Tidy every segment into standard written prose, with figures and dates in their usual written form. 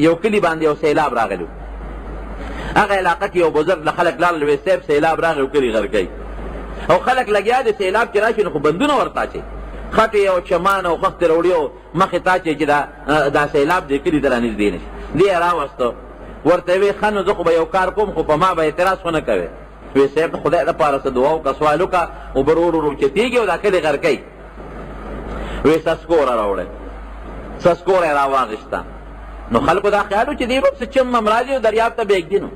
یو کلي باندې یو سیلاب راغلی هغه علاقه کې یو بزرګ له خلک لاړل وی صاحب سیلاب راغی او کلي غرق کوي او خلک لګیا دي سیلاب چې راشي نو خو بندونه ورته اچوي خټې او چمان او خښتې راوړي او مخې ته اچوي چې دا سیلاب دې کلي ته رانږدې نه شي دې یې راوسته ورته وی ښه نو زه خو به یو کار کوم خو په ما به اعتراض خو نه کوې وی صاحب د خدای دپاره څه دعا وکړه سوال وکړه اوبه ورو ورو اوچتېږي او دا کلي غرق کوي وی سسکوره راوړی سسکوره یې راواغېسته نو خلکو دا خیال و چې دې به څه چم هم راځي او دریاب ته به ږدي نو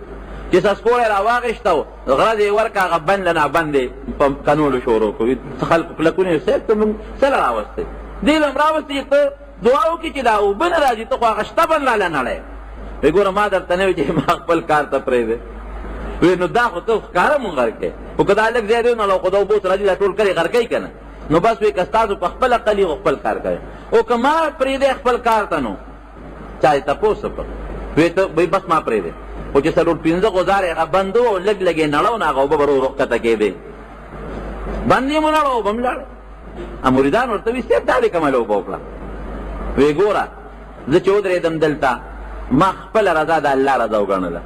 چې سسکوره یې راواغېسته و غره دې ورکړه هغه بند له نابند یې په کنولو شروع کړو خلکو کلکونه یې صاحب ته موږ څه له راوستی دې به هم راوستې چې ته دعا وکړي چې دا اوبه نه راځي ته خو هغه شته بند راله نړی وی ګوره ما درته نه وي چې ما خپل کار ته پرېږدې وی نو دا خو ته ښکاره مونږ غرق کوې خو که دا لږ ځای دی نو خو دا اوبو راځي دا ټول کلي غرق کوي که نه نو بس وی که ستاسو په خپله قلي خو خپل کار کوي او که ما پرېږدی خپل کار ته نو چا یې تپوس وکړ وی ته وی بس ما پرېږدی خو چې څلور پنځه غوزارې هغه بند و او لږ لږ یې نړو نو هغه اوبه به ورو ورو ښکته کېدې بند یې مو نړو اوبه هم لاړې مریدان ورته وي صاحب دا دې کومه اوبه وکړه وی ګوره زه چې ودرېدم دلته ما خپله رضا د الله رضا وګڼله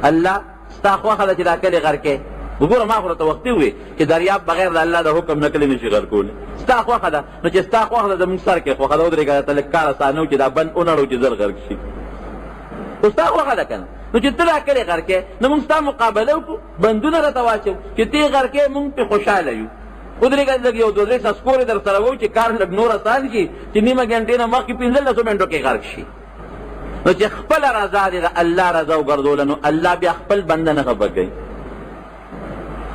الله ستا خوښه ده چې دا کلي غرق کې وګوره ما خو راته وختي ووې چې دریاب بغیر د الله د حکم نه کلي نشي غرقولی ستا خوښه ده نو چې ستا خوښه ده زموږ سر کې خوښه ده ودرېږه ته لږ کار اسانه و چې دا بند ونړو چې زر غرق شي خو ستا خوښه ده که نه نو چې ته دا کلي غرق کې نو موږ ستا مقابله وکړو بندونه راته واچو چې ته یې غرق کې موږ پرې خوشحاله یو ودرېږه لږ یو دوه درې سسکورې در سره وو چې کار لږ نور اسان شي چې نیمه ګنټې نه مخکې 15 منټو کې غرق شي نو چې خپل رضا دې د الله رضا وګرځوله نو الله بیا خپل بنده نه خفه کوي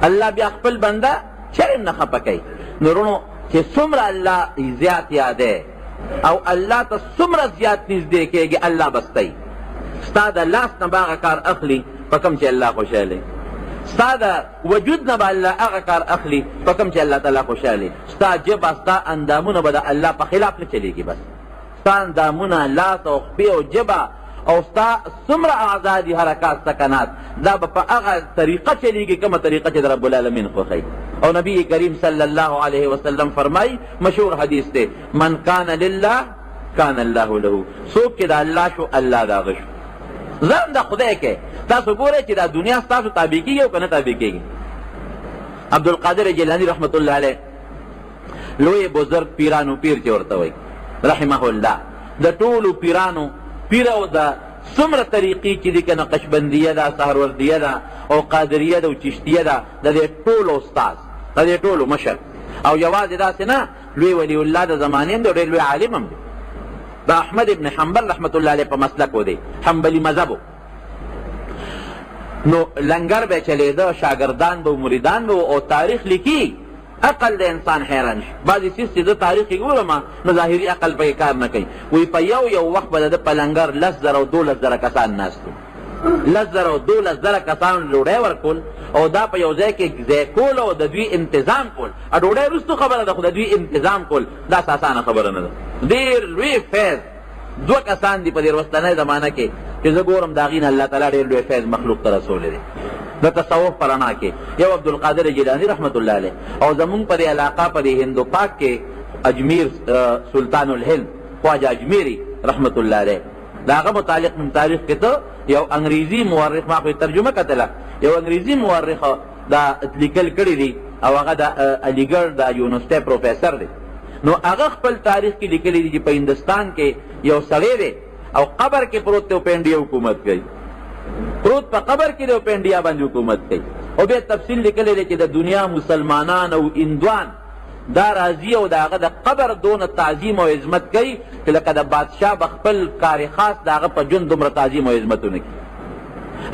الله بیا خپل بنده چرې نه خفه کوي نو وروڼو چې څومره الله زیات یادی او الله ته څومره زیات نږدې کېږي الله بستی ستا د لاس نه به هغه کار اخلي په کوم چې الله خوشحالی ستا د وجود نه به الله هغه کار اخلي په کوم چې الله تعالی خوشحالی ستا ژبه ستا اندامونه به د الله په خلاف نه چلېږي بس ستا اندامونه لاس او خپې او ژبه او ستا څومره اعضا دي حرکات سکنات دا به په هغه طریقه چلېږي کومه طریقه چې د رب العالمین خوښوي او نبی کریم صلی الله علیه وسلم فرمایي مشهور حدیث دی من کان لله کان الله له څوک چې د الله شو الله د هغه شو ځان د خدای کې تاسو ګورئ چې دا دنیا ستاسو تابع کېږي او که نه تابع کېږي عبدالقادر جیلاني رحمت الله علیه لوی بزرګ پیرانو پیر چې ورته وایي رحمه الله د ټولو پیرانو پیر او د څومره طریقې چې دي که نقشبندیه ده سهروردیه ده او قادریه ده او چشتیه ده د دې ټولو استاز د دې ټولو مشر او یوازې داسې نه لوی ولی الله د زمانې هم دی او ډېر لوی عالم هم دی د احمد ابن حنبل رحمت الله علیه په مسلک و دی حنبلي مذهب نو لنګر به چلېده شاګردان به مریدان به او تاریخ لیکي عقل د انسان حیران شي بعضې څیز چې زه تاریخ یې ګورم نو ظاهري عقل پکې کار نه کوي وایي په یو وخت به د ده په لنګر 10,000 او 12,000 کسان ناست وو 10,000 او 12,000 کسانو ډوډۍ ورکول او دا په یو ځای کې ځای کول او د دوی انتظام کول ډوډۍ وروستو خبره ده خو د دوی انتظام کول دا اسانه خبره نه ده ډېر لوی فیض 2 کسان دي په دې وروستنۍ زمانه کې چې زه ګورم د هغې نه الله تعالی ډېر لوی فیض مخلوق ته رسولی دی د تصوف په رڼا کې یو عبدالقادر جیلاني رحمت الله علیه او زمونږ په دې علاقه په دې هندوپاک کې اجمیر سلطان الهند خواجه اجمیري رحمت الله علیه د هغه متعلق من تاریخ کې ته یو انګریزي مورخ ما خو ترجمه کتله یو انګریزي مورخ دا لیکل کړي دي او هغه د علیګړ د یونیورسټۍ پروفیسر دی نو هغه خپل تاریخ کې لیکلی دي چې په هندوستان کې یو سړی دی او قبر کې پروت دی او په انډیا حکومت کوي پروت په قبر کې دی او په انډیا باندې حکومت کوي او بیا تفصیل لیکلی دی چې د دنیا مسلمانان او هندوان دا راځي او د هغه د قبر دونه تعظیم او عظمت کوي چې لکه د بادشاه به خپل کار خاص د هغه په ژوند دومره تعظیم او عظمتونه کوي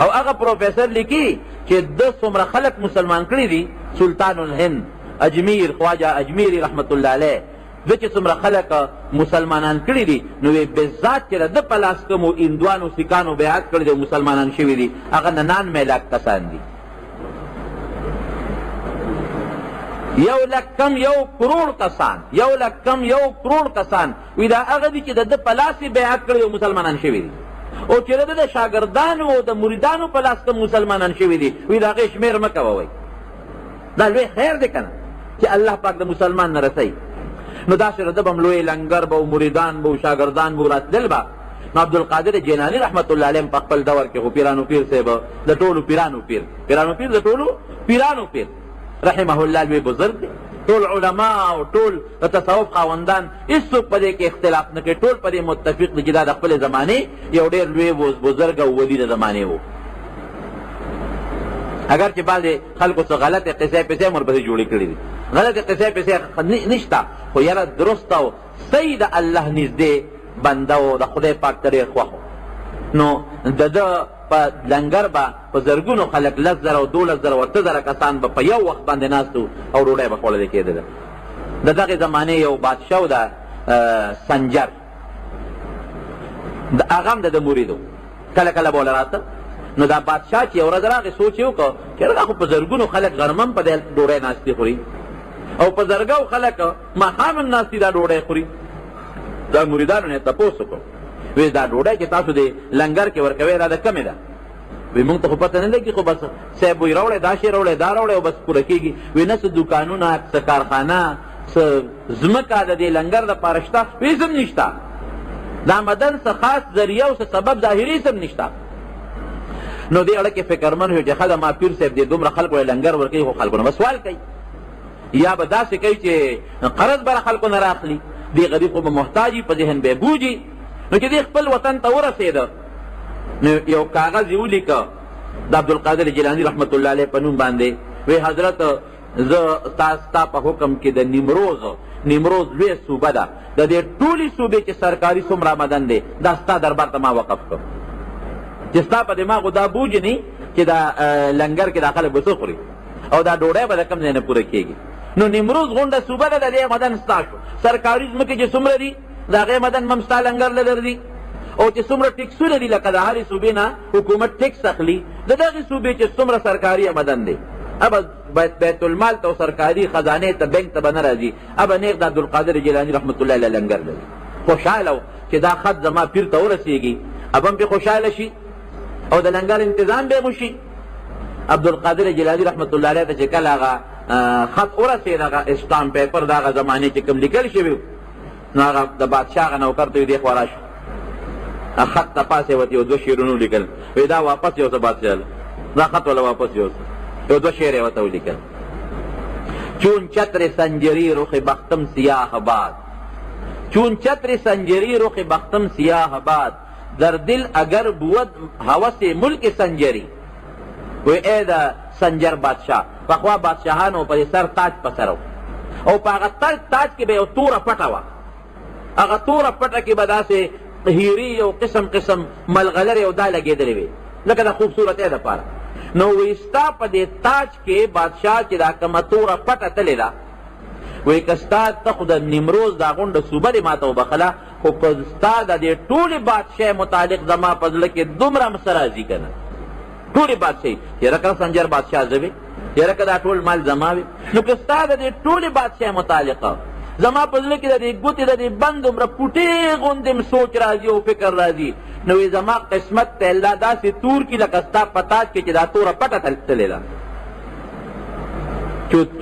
او هغه پروفیسر لیکي چې د څومره خلک مسلمان کړي دي سلطان الهند اجمیر خواجه اجمیري رحمت الله علیه د چې څومره خلک مسلمانان کړي دي نو بالذات چې د په لاس کومو هندوانو سیکانو بیعت کړي دي او مسلمانان شوي دي هغه 99 لاک کسان دي 1,00,000 کروڑ کسان 1,00,000 کروڑ کسان وی دا هغه دي چې د په لاس بیعت کړي او مسلمانان شوي دي او چې د شاګردانو او د مریدانو په لاس کوم مسلمانان شوي دي وی د هغې شمېر مه کوئ دا لوی خیر دی که نه چې الله پاک د مسلمان نه رسوي نو داسې د ده به هم لوی لنګر به و مریدان به و شاګردان به و راتلل به نو عبدالقادر جیلانی رحمت الله علیه په خپل دور کې خو پیرانو پیر صاحب د ټولو پیرانو پیر د ټولو پیرانو پیر رحمه الله لوی بزرګ دی. ټول علما او ټول د تصوف خاوندان هېڅوک په دې کې اختلاف نه کوي، ټول په دې متفق دي چې دا د خپلې زمانې یو ډېر لوی بزرګ او ولي د زمانې و. اگر چې بعضې خلکو څه غلطې قصې پسې هم ورپسې جوړې کړي دي، غلطې قصې پسې نشته، خو یاره درست او صحیح د الله نږدې بنده و، د خدای پاک ته ډېر خوښ و. نو د ده په لنګر به په زرګونو خلک 10,000 او 12,000 او 8,000 کسان به په یو وخت باندې ناست و او ډوډۍ به خوړلې کېدله. د دغې زمانې یو بادشاه و د سنجر، هغه هم د ده مرید و، کله کله به وله راته. نو دا بادشاه چې یو ورځ راغی سوچ یې وکړ چې هغه خو په زرګونو خلک غرمه هم په دې ډوډۍ ناستې خوري او په زرګو خلک ماښام هم ناستې دا ډوډۍ خوري. دا مریدانو نه یې تپوس وکړ، وی دا ډوډۍ چې تاسو د لنګر کې ورکوئ دا د کمې ده؟ وی موږ ته خو پته نه لګي، خو بس صاحب وی راوړی دا شی راوړی دا راوړی او بس پوره کېږي. وی نه څه دوکانونه څه کارخانه څه ځمکه د دې لنګر دپاره شته؟ وی هېڅ هم نشته. د آمدن څه خاص ذریعه او څه سبب ظاهري هېڅ هم نشته. نو دې اړه کې فکرمند شو چې ښه ده ما پیر صاحب دې دومره خلکو له لنګر ورکوي خو خلکو نه به سوال کوي، یا به داسې کوي چې قرض به له خلکو نه راخلي، دې غریب خو به محتاج وي، په ذهن به یې بوجي. نو چې دې خپل وطن ته ورسېده نو یو کاغذ یې ولیکه د عبدالقادر جیلاني رحمت الله علیه په نوم باندې، وی حضرت زه ستا په حکم کې د نیمروز لویه صوبه ده، د دې ټولې صوبې چې سرکاري څومره آمدن دی دا ستا دربار ته ما وقف کړ چې ستا په دماغو دا بوج نه چې دا لنګر کې دا خلک به څه خوري او دا ډوډۍ به د کوم ځای نه پوره کېږي. نو نیمروز غونډه صوبه ده، د دې آمدن ستا شو. سرکاري ځمکې چې څومره دي د هغې آمدن هم ستا لنګر له لري، او چې څومره ټیکسونه دي لکه د هرې صوبې نه حکومت ټیکس اخلي، د دغې صوبې چې څومره سرکاري آمدن دی ابه بیت المال ته او سرکاري خزانې ته بینک ته به نه راځي، ابه نیغ د عبدالقادر جیلاني رحمت الله علیه لنګر لري. خوشحاله و چې دا خط زما پیر ته ورسېږي، ابه هم پرې خوشحاله شي او د لنګر انتظام به یې وشي. عبدالقادر جیلاني رحمت الله علیه ته چې کله هغه خط ورسېد، هغه اسټامپ پیپر د هغه زمانې چې کوم لیکل شوي نو هغه د بادشاه هغه نوکر ته وي دې خوا راشه، خط ته پاسې ورته یو 2 شعرونه ولیکل، وی دا واپس یوسه بادشاه دا خط والا واپس یوسه، یو 2 شعر یې ورته ولیکل. چون چتر سنجری رخ بختم سیاه باد، چون چتر سنجری رخ بختم سیاه باد، در دل اگر بود هوس ملک سنجری. وی ای دا سنجر بادشاه پخوا بادشاهانو په سر تاج په سر او په هغه تاج کې به یو توره پټه وه، هغه توره پټه کې به داسې هیرې او قسم قسم ملغلرې او دا لګېدلې وې لکه د خوبصورتۍ دپاره. نو وی ستا په دې تاج کې بادشاه چې دا کومه توره پټه تلې ده، وی که ستا ته خو د نیمروز دا غونډه صوبه دې ما ته وبخله، خو په ستا د دې ټولې بادشاه متعلق زما په زړه کې دومره څه راځي که نه، ټولې بادشاهي یاره که سنجر بادشاه زه وې، یاره که دا ټول مال زما وې، نو که ستا د دې ټولې بادشاه متعلقه زما په زړه کې د دې ګوتې د دې بند عمره پوټې غوندې سوچ راځي او فکر راځي، نو وی زما قسمت ته الله داسې تور کړي لکه ستا په تاج کې چې دا توره پټه تللې ده.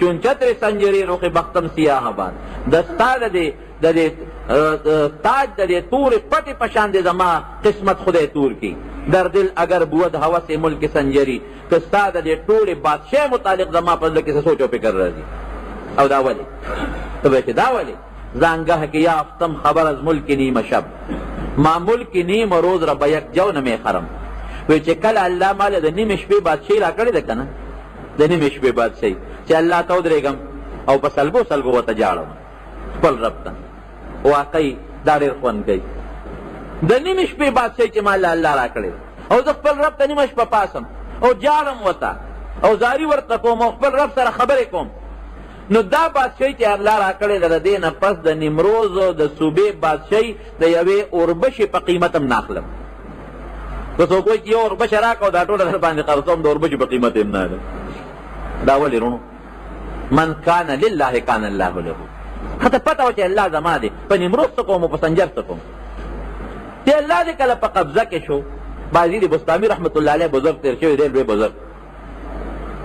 چون چتر سنجری رخ بختم سیاه باد، د ستا د دې تاج د دې تورې پټې په شان د زما قسمت خدای تور کړي. در دل اگر بود هوس ملک سنجری، که ستا د دې ټولې بادشاه متعلق زما په زړه کې څه سوچ او فکر راځي. او دا ولې ته به چې دا ولې زانگه که یافتم خبر از ملک نیم شب، ما ملک نیم روز را به یک جو نمی خرم. وی چې کله الله ماله د نیمې شپې بادشاهي را کړې ده که نه، د نیمې شپې بادشاهي چې الله ته ودرېږم او په سلګو سلګو ورته جاړم خپل رب ته، واقعي دا ډېر خوند کوي. د نیمې شپې بادشاهي چې ما الله را کړې او زه خپل رب ته نیمه شپه پاسم او جاړم ورته او زاري ورته کوم او خپل رب سره خبرې کوم. نو دا بادشاهي چې الله را کړې ده د دې نه پس د نیمروز د صوبې بادشاهي د یوې اوربشې په قیمت هم ناخلم. که څوک وایي چې یو اوربشه راکړه او دا ټوله در باندې خرڅوم د اوربشې په قیمت هم نه ده. دا ولې رونو من کان لله کان الله له، خته پته وه چې الله زما دی، په نیمروز څه کوم او په سنجر څه کوم. چې الله دې کله په قبضه کې شو، بازي بستامي رحمت الله علیه بزرګ تېر شوی دی لوی بزرګ،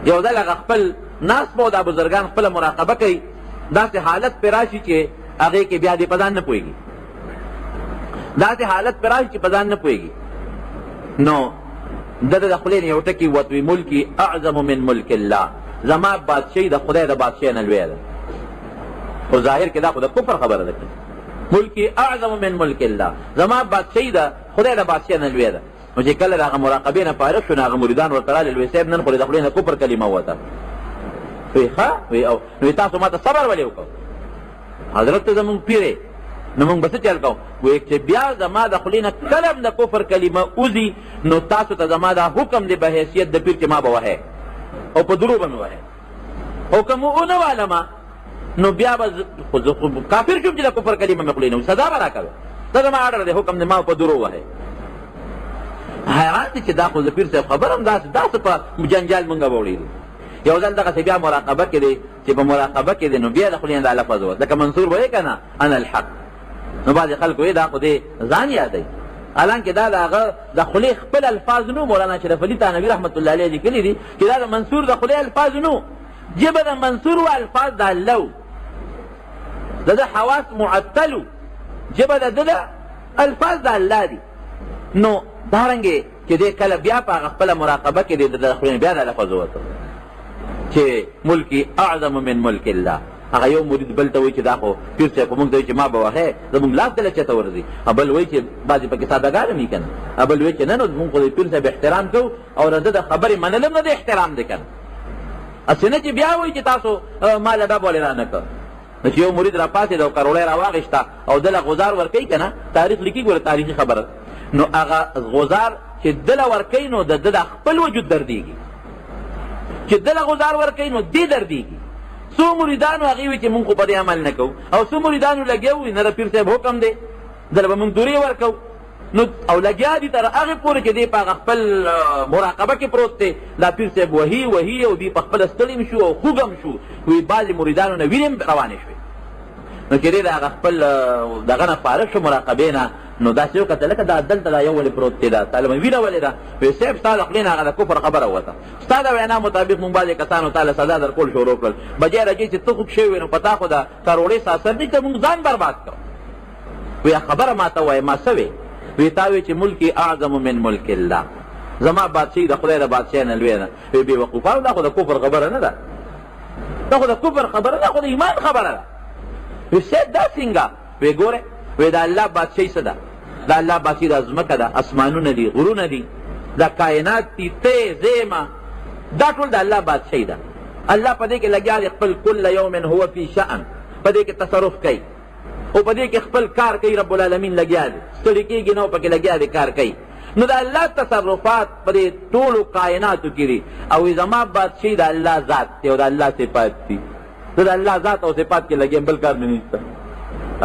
یو ځل هغه خپل ناس به دا بزرګان خپله مراقبه کوي، داسې حالت پرې راشي چې هغې کې بیا دې په ځان نه پوهېږي. داسې حالت پې راشي چې په ځان نه پوهېږي نو د د خولې نه یو ټکي وتوي ملکي اعظم من ملک الله زما بادشاهي د خدای د بادشاهۍ نه لویه ده خو ظاهر کې دا خو د کفر خبره ده ملکي اعظم من ملک الله زما بادشاهي د خدای د بادشاهۍ نه لویه ده نو چې کله د هغه مراقبې نه فارغ شو نو هغه مریدان ورته راغلل لوی صاحب نن خو د خولې نه کفر کلمه ووته وی ښه وی تاسو ما ته صبر ولې وکړو حضرت ته زمونږ پیر نو موږ به څه چل کوو وایي چې بیا زما د خولې نه کله هم د کفر کلمه وځي نو تاسو ته زما دا حکم دی په حیثیت د پیر چې ما به وهئ او په درو به مې وهئ او که مو ونه والمه نو بیا به کافر شوم چې د کفر کلمه مې خولې نه سزا به راکوې دا زما اډر دی حکم دی ما په درو وهئ حیران دی چې دا خو د پیر صاحب خبر هم داسې په جنجال مونږ به وړي یو ځل دغسې بیا مراقبه کې دی چې په مراقبه کې دی نو بیا د خولې نه دا لفظ ووت لکه منصور وایي که نه انا الحق نو بعضې خلک وایي دا خو دې ځان یادوي حالانکې دا د هغه د خولې خپل الفاظ نو مولانا اشرف علي تانوي رحمت الله علیه لیکلي دي چې دا د منصور د خولې الفاظ نو جبه د منصور و الفاظ د الله و د ده حواس معطل و جبه د ده الفاظ د الله دي نو دارنګې چې دی کله بیا په هغه خپله مراقبه کې دی د خولې نه بیا دا لفظ ووته چې ملکي اعظم من ملک الله هغه یو مرید بل ته وایي چې دا خو پیر صاحب په موږ ته وایي چې ما به وهئ زموږ لاس دله چېته ورځي بل وایي چې بعضې پکې سادهګان هم وي که نه بل وایي چې نه نو مونږ خو د پیر صاحب احترام کوو او د ده د خبرې منل نه د احترام دی که نه هسې نه چې بیا وایي چې تاسو ما له ډب ولې رانه کړ نو چې یو مرید را پاڅېد او کروړی را واغېسته او دله غزار ورکوي که نه تاریخ لیکي ګوره تاریخي خبره نو هغه غزار چې دله ورکوي نو د ده د خپل وجود دردېږي چې دله غزار ورکوي نو دې دردېږي څو مریدانو هغې وي چې مونږ خو په دې عمل نه کوو او څو مریدانو لګیا وي نه د پیر صاحب حکم دی دله به مونږ دورې ورکوو نو او لګیا دي تر هغې پورې چې دی په هغه خپل مراقبه کې پروت دی دا پیر صاحب وهي او دوی په خپله ستړي هم شو او خوږ هم شو وایي بعضې مریدانو نه وینې هم روانې شوې نو چې دی د هغه خپل دغه نه فارغ شو مراقبې نه نو داسې وکتل لکه دا دلته دا یو ولې پروت دی دا طالبه وینه ولې ده وایي صاحب ستا د خولې نه هغه د کفر خبره ووته ستا د وینا مطابق مونږ بعضې کسانو تا له سزا درکول شروع کړل بجای راځي چې ته خوږ شوی وې نو په تا خو د کروړې ساسر دی که مونږ ځان برباد کړو وایي خبره ما ته وایي ما څه وې وی تا وی چې ملکی اعظم من ملک الله زما بادشاهي د خدای د بادشاهۍ نه لویه ده وی بې وقوفانو دا خو د کفر خبره نه ده دا خو د کفر خبره ده خو د ایمان خبره ده وی صاحب دا څنګه وی ګوره وی د الله بادشاهي څه ده د الله بادشاهي دا ځمکه ده اسمانونه دي غرونه دي دا کائنات دي ته زیمه دا ټول د الله بادشاهي ده الله په دې کې لګیا دی خپل کل یوم هو فی شأن په دې کې تصرف کوي او په دې کې خپل کار کوي رب العالمین لګیا دی ستړي کېږي نه پکې لګیا دی کار کوي نو د الله تصرفات په دې ټولو کائناتو کې دي او زما بادشاهي د الله ذات دی او د الله صفات دي زه د الله ذات او صفات کې لګیم بل کار مې نشته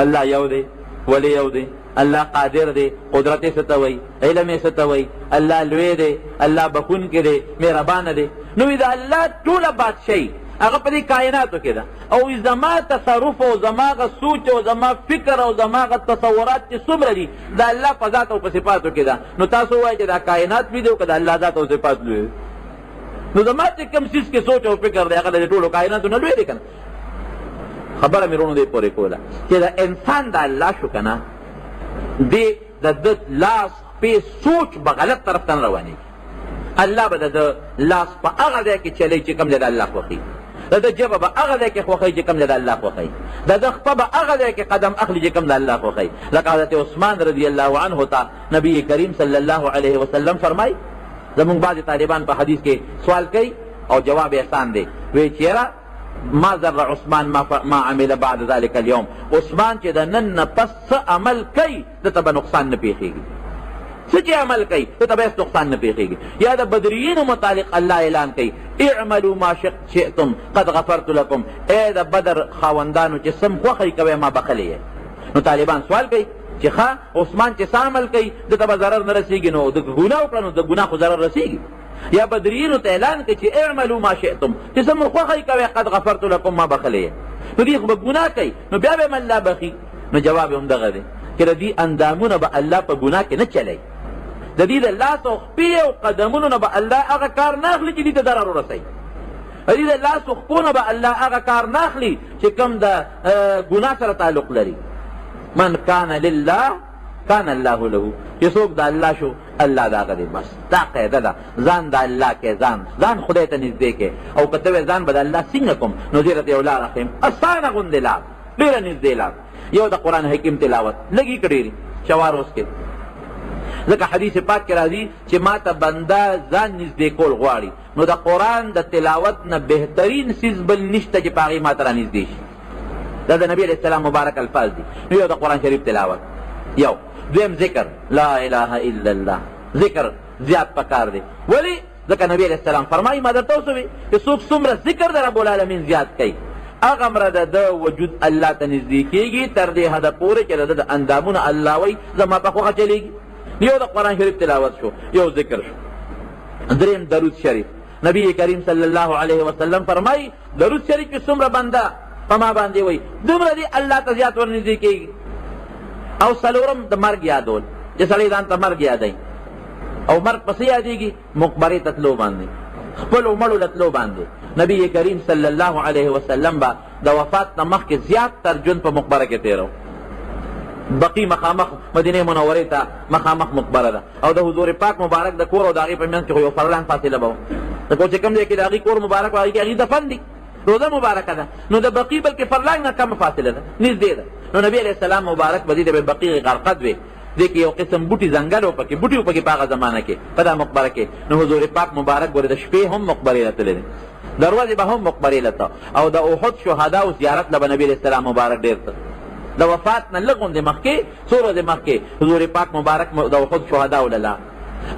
الله یو دی ولې یو دی الله قادر دی قدرت یې څه ته وایي علم یې څه ته وایي الله لوی دی الله بخونکی دی مهربانه دی نو د الله ټوله بادشاهي هغه په دې کائناتو کې ده او زما تصرف او زما غ سوچ او زما فکر او زما غ تصورات چې څومره دي د الله په ذات او په صفاتو کې ده نو تاسو وایئ چې دا کائنات وي دی او که د الله ذات او صفات لوی نو زما چې کوم څیز کې سوچ او فکر دی هغه د ټولو کائناتو نه لوی دی که نه خبره مې رونو دې پورې کوله چې د انسان د الله شو که نه دې د ده لاس پې سوچ به غلط طرف ته نه روانېږي الله به د لاس په هغه ځای کې چلی چې کوم ځای د الله خوښي د ده ژبه به هغه ځای کې خوښوي چې کوم ځای د الله خوښوي د ده خپه به هغه ځای کې قدم اخلي چې کوم د الله خوښوي لکه حضرت عثمان رضی الله عنه ته نبي کریم صلی الله علیه وسلم فرمایي زمونږ بعضې طالبان په حدیث کې سوال کوي او جواب یې آسان دی وایي چې یاره ما ضر عثمان ما عمل بعد ذلك اليوم عثمان چې د نن نه پس څه عمل کوي دته به نقصان نه پېښېږي څه چې عمل کوي دته به هېڅ نقصان نه پېښېږي یا د بدریینو متعلق الله اعلان کوي اعملوا ما شئتم قد غفرت لكم ای د بدر خاوندانو چې سم خوښئ کوئ ما بخلی یې نو طالبان سوال کوي چې ښه عثمان چې څه عمل کوي دته به ضرر نه رسېږي نو د ګناه وکړه نو د ګناه خو ضرر رسېږي یا بدریینو ته اعلان کوي چې اعملوا ما شئتم چې سم خوښئ کوئ قد غفرت لكم ما بخلی یې نو دوی خو به ګناه کوي نو بیا به هم الله بخي نو جواب هم دغه دی چې د دوی اندامونه به الله په ګناه کې نه چلی د دې د لاس او خپې او قدمونو نه به الله هغه کار نه اخلي چې دې ته ضرر ورسوي د دې د لاس او خپو نه به الله هغه کار نه اخلي چې کوم د ګناه سره تعلق لري من کان لله کان الله له، چې څوک د الله شو الله د هغه دی. بس دا قاعده ده، ځان د الله کې، ځان خدای ته نږدې کې. او که ته وایې ځان به د الله څنګه کوم، نو زه درته یو لاره ښیم، اسانه غوندې لار، ډېره نږدې لار. یو د قرآن حکیم تلاوت لږی کړي شوار اوس کې، ځکه حدیث پاک کې راځي چې ما ته بنده ځان نږدې کول غواړي، نو د قرآن د تلاوت نه بهترین څیز بل نشته چې په هغې ما ته را نږدې شي. دا د نبی علیه السلام مبارک الفاظ دي. نو یو د قرآن شریف تلاوت، یو دویم ذکر لا اله الا الله، ذکر زیات پکار دی. ولی؟ ځکه نبی علیه السلام فرمایي ما درته وسوي چې څوک څومره ذکر د رب العالمین زیات کوي هغه د وجود الله ته نږدې کېږي تر دې حده پورې چې د اندامونه الله وایي زما په خوښه چلېږي. یو د قرآن شریف تلاوت شو، یو ذکر شو. دریم درود شریف، نبی کریم صلی الله علیه وسلم فرمایي درود شریف چې څومره بنده په ما باندې وایي دومره دې الله ته زیات ورنږدې کېږي. او څلورم د مرګ یادول، چې سړی ځان ته مرګ یادوي. او مرګ پسې یادېږي مقبرې ته تلو باندې، خپلو مړو له تلو باندې. نبی کریم صلی الله علیه وسلم به د وفات نه مخکې زیات تر ژوند په مقبره کې تېرو. بقی مخامخ مدینه منورې ته مخامخ مقبره ده، او د حضور پاک مبارک د کور او د هغې په منځ کې خو یو فرلان فاصله به و. د کور چې کوم ځای کې د هغې کور مبارک و هغې کې هغې دفن دي، روزه مبارکه ده، نو د بقی بلکې فرلان نه کمه فاصله ده، نږدې ده. نو نبی علیه السلام مبارک به دې د بقیع غرقد وي، دې کې یو قسم بوټي ځنګل و پکې، بوټي و پکې په هغه زمانه کې په دا مقبره کې. نو حضور پاک مبارک ګورې د شپې هم مقبرې ته تللی دی، د ورځې به هم مقبرې له ته. او د احد شهداو زیارت له به نبي علیه السلام مبارک ډېر ته د وفات نه لږ غوندې مخکې څو ورځې مخکې حضور پاک مبارک د احد شهداو له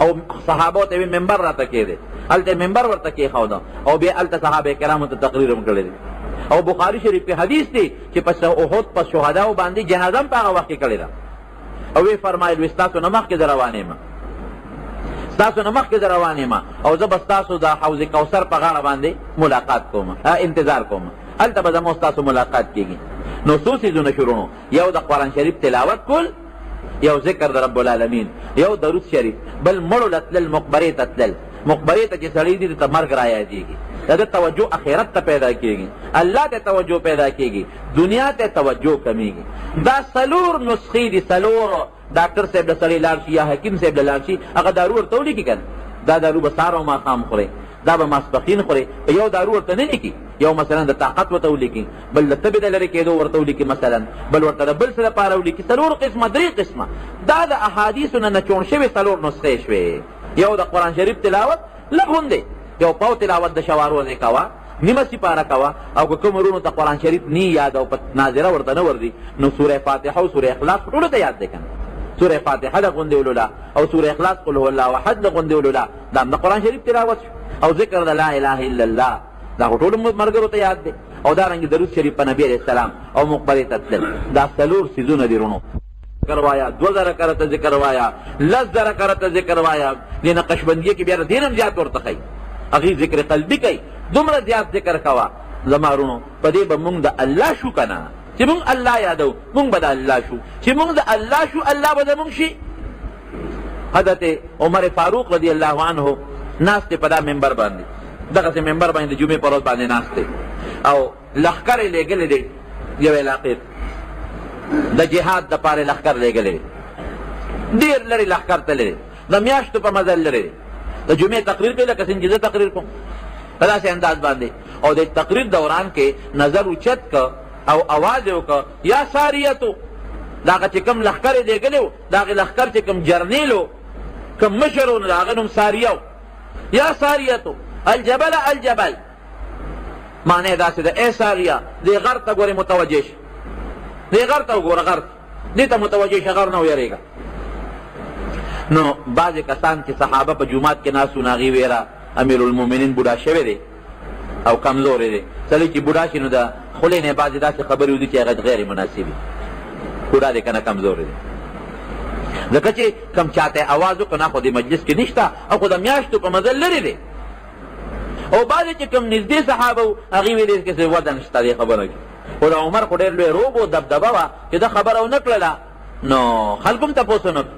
او صحابو ته یې منبر راته کېدی، هلته منبر ورته کېښوده او بیا هلته صحابه کرامو ته تقریر هم کړی دی. او بخاري شریف کې حدیث دی چې په احد په شهداو باندې جنازه هم په هغه وخت کې کړې ده. او وی فرمایل ستاسو نه مخکې زه روان یم، ستاسو نه مخکې زه روان یم، او زه به ستاسو د حوض کوثر په غاړه باندې ملاقات کوم، انتظار کوم، هلته به زموږ ستاسو ملاقات کېږي. نو څو څیزونه شروع، یو د قرآن شریف تلاوت کول، یو ذکر د رب العالمین، یو درود شریف، بل مړو له تلل، مقبرې ته تلل. مقبرې ته چې سړی دي ته مرګ را یادېږي، د ده توجه اخرت ته پیدا کېږي، الله ته توجه پیدا کېږي، دنیا ته توجه کمیږي. دا څلور نسخې دي، څلور ډاکټر صاحب له سړی لاړ شي یا حکیم صاحب له لاړ شي، هغه دارو ورته ولیکي که نه، دا دارو به سهار او ماښام خورئ، دا به ماسپښین خورئ. یو دارو ورته نه لیکي، یو مثلا د طاقت ورته ولیکي، بل د تبې د لرې کېدو ورته ولیکي، مثلا بل ورته د بل څه لپاره ولیکي. څلور قسمه، درې قسمه، دا د احادیثو نه نچوڼ شوې څلور نسخې شوې. یو د قرآن شریف تلاوت لږ غوندې، یو پاو تلاوت د شوار ورځې کوه، نیمه سپاره کوه. او که کوم ورونو ته قرآن شریف نی یاد او په ناظره ورته نه ورځي، نو سوره فاتحه او سوره اخلاص ټولو ته یاد دی که نه. سوره فاتحه د غوندې ولوله او سوره اخلاص قل هو الله احد د غوندې ولوله، دا هم د قرآن شریف تلاوت شو. او ذکر د لا اله الا الله دا خو ټولو ملګرو ته یاد دی. او دارنګې درود شریف په نبي علیه السلام او مقبرې ته تلل، دا څلور څیزونه دي رونو. ذکر وایا، 2000 کرته ذکر وایا، 10,000 کرته ذکر وایا. دې نقشبندیه کې بیا د دین هم زیات ورته ښایي، هغې ذکر قلبي کوي، دومره زیات ذکر کوه. زما رونو په دې به مونږ د الله شو که نه، چې مونږ الله یادو، مونږ به د الله شو. چې مونږ د الله شو، الله به د مونږ شي. حضرت عمر فاروق رضی الله عنه ناست دی په دا منبر باندې، دغسې منبر باندې د جمعې په ورځ باندې ناست دی، او لښکر یې لېږلی دی یو علاقې د جهاد دپاره لښکر لېږلی دی، ډېر لرې لښکر تللی دی، د میاشتو په مزل لرې دی. د جمعې تقریر کوي لکه څنګه چې زه تقریر کوم په داسې انداز باندې. او د تقریر دوران کې نظر اوچت که او اواز یې وکړه یا ساریتو، د هغه چې کوم لښکر یې لېږلی و، د هغې لښکر چې کوم جرنیل و، کوم مشر و، نو د هغه نوم ساریه و. یا ساریتو الجبل الجبل، معنی داسې ده، ای ساریه دې غر ته ګورې متوجه شه، دې غر ته وګوره، غر دې ته متوجه شه، غر نه ویرېږه. نو بعضې کسان چې صحابه په جومات کې ناست وو، نو هغې ویره امیرالمؤمنین بوډا شوی دی او کمزوری دی. سړی چې بوډا شي نو د خولې نه بعضې داسې خبرې وځي چې هغه غیر مناسبي، بوډا دی که نه کمزوری دی. ځکه چې کم چاته اواز وکړه نه، خو د مجلس کې نشته او خو د میاشتو په مزل لرې دی. او بعضې چې کوم نږدې صحابه وو هغې ویلې چې څه وده نشته دې خبره کې. خو د عمر خو ډېر لوی روب و، دبدبه وه چې ده خبره ونه کړله، نو خلکو هم تپوس ونه کړ.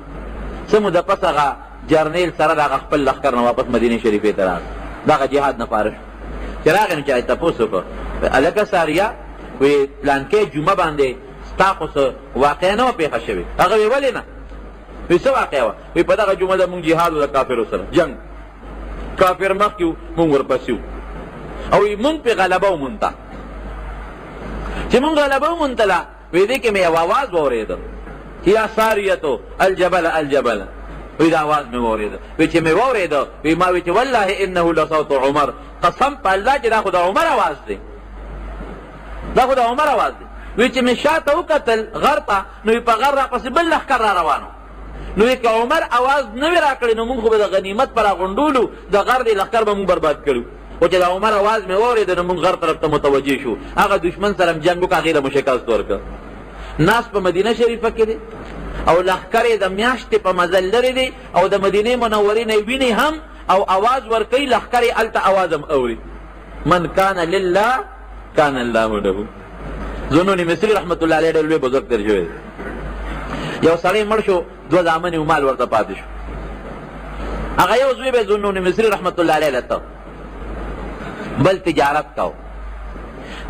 څه موده پس هغه جرنیل سره د هغه خپل لښکر نه واپس مدینې شریفې ته راغی، دغه جهاد نه فارغ شو. چې راغی نو چا یې تپوس وکړ، هلکه ساریه وی پلانکې جمعه باندې ستا خو څه واقعه نه وه پېښه شوې؟ هغه وی ولې نه؟ وی څه واقعه وه؟ وی په دغه جمعه ده مونږ جهاد و د کافرو سره جنګ کافر مخکې و مونږ ورپسې و او وی مونږ پې غلبه ومونته چې مونږ غلبه ومونتله وی دې کې مې یو اواز واورېده چې یا ساریتو الجبل الجبل وی دا آواز مې واورېده وی چې مې واورېده وی ما وی چې والله انه لصوت عمر قسم په الله چې دا خو د عمر اواز دی دا خو د عمر اواز دی وی چې مې شاته وکتل غر ته نو په غر راپسې بل لښکر را روانو نو که عمر اواز نه وی راکړی نو مونږ خو به د غنیمت په راغونډولو د غر دې لښکر به مونږ برباد کړو خو چې د عمر اواز مې واورېده نو مونږ غر طرف ته متوجه شو هغه دشمن سره م جنګ وکړه هغې له مو شکست ورکړه ناس په مدینه شریفه کې دی او لښکر یې د میاشتې په مزل لرې دی او د مدینې منورې نه ویني هم او اواز ورکوي لښکر یې هلته اواز هم اوري من کان لله کان الله له ذنون مصري رحمت الله علیه ډېر لوی بزرګ تېر شوی دی یو سړی مړ شو دوه زامن یې مال ورته پاتې شو هغه یو زوی به ذنون مصري رحمت الله علیه ته بل تجارت کو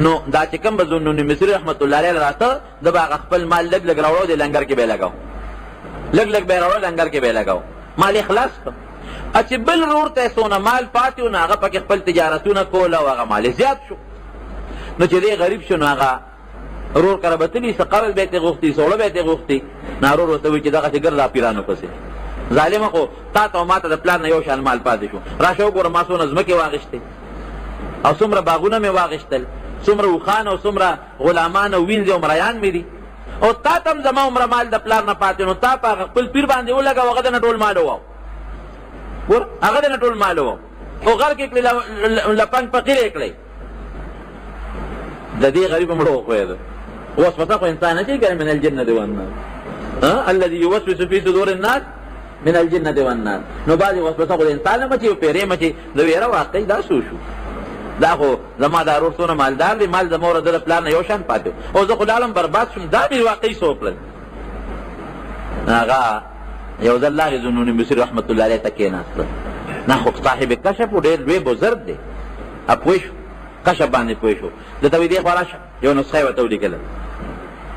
نو دا چې کوم به ذنون مصري رحمت الله علیه راته د به هغه خپل مال لږ لږ راوړو د لنګر کې به یې لګاو لږ لږ به یې راوړو لنګر کې به یې لګاو مال یې خلاص کړ چې بل ورور ته څونه مال پاتې و نو هغه پکې خپل تجارتونه کول او هغه مال زیات شو نو چې دی غریب شو نو هغه رور کره به تلي څه قرض به یې ترې غوښتي سوړه به یې ترې غوښتي نو رور ورته وایي چې دغسې ګرځه پیرانو پسې ظالمه خو تا ته او ما ته د پلار نه یو شان مال پاتې شو راشه وګوره ما څونه ځمکې واخېستې او څومره باغونه مې واخېستل څومره اوښان او څومره غلامان او وینځې او مریان مې دي او تا ته هم زما عمره مال د پلار نه پاتې نو تا په هغه خپل پیر باندې ولګه هغه د نه ټول مال وو ګور هغه د نه ټول مال وو او غر کې کړې لپنګ فقیر یې کړی د دې غریب مړو وښویده وسوسه خو انسان نه کوي من الجنة والنار الذي يوسوس في صدور الناس من الجنة والنار نو بعضې وسوسه خو د انسان نه مچي او پیرې مچي د ویره واقعي دا شو دا خو زما دا رور څونه مالدار دی مال زما د پلار نه یو شان پاتې او زه خو لاړم برباد شوم دا مې واقعي څه وکړل هغه یو ځل لاغې ذنون مصري رحمت الله علیه ته کېناسته نه خو صاحب کشف و ډېر لوی بزرګ دی پوه شو کشف باندې پوه شو دته وی دې خوا راشه یو نسخه یې ورته ولیکله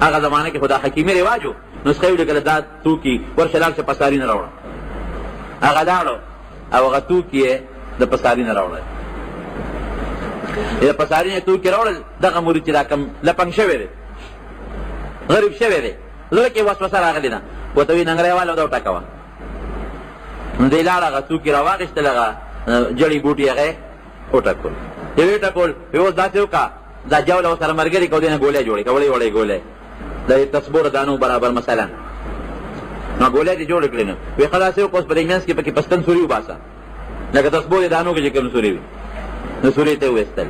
هغه زمانه کې خو دا حکیمي رواج و نسخه یې ولیکله دا توکي ورشه لاړ شه پساري نه راوړه هغه لاړو او هغه توکي یې د پساري نه راوړل د پساري نه توکي راوړل دغه مرید چې دا کم لپنګ شوی دی غریب شوی دی زړه کې وسوسه راغلې ده ورته وایي ننګرهار والا دا وټکوه نو دی لاړ هغه توکي راواخېستل هغه جړی بوټي هغه یې وټکول یو یې ټکول اوس داسې وکړه دا جوله ورسره ملګري کړو دې نه ګولۍ جوړې کړه وړې وړې ګولۍ د تصبور دانو برابر مثلا نو ګولۍ دې جوړې کړې نو وی ښه داسې وکړه اوس په دې منځ کې پکې پستن سوري وباسه لکه تصبور یې دانو کې چې کوم سوري وي نو سوري ته یې وویستل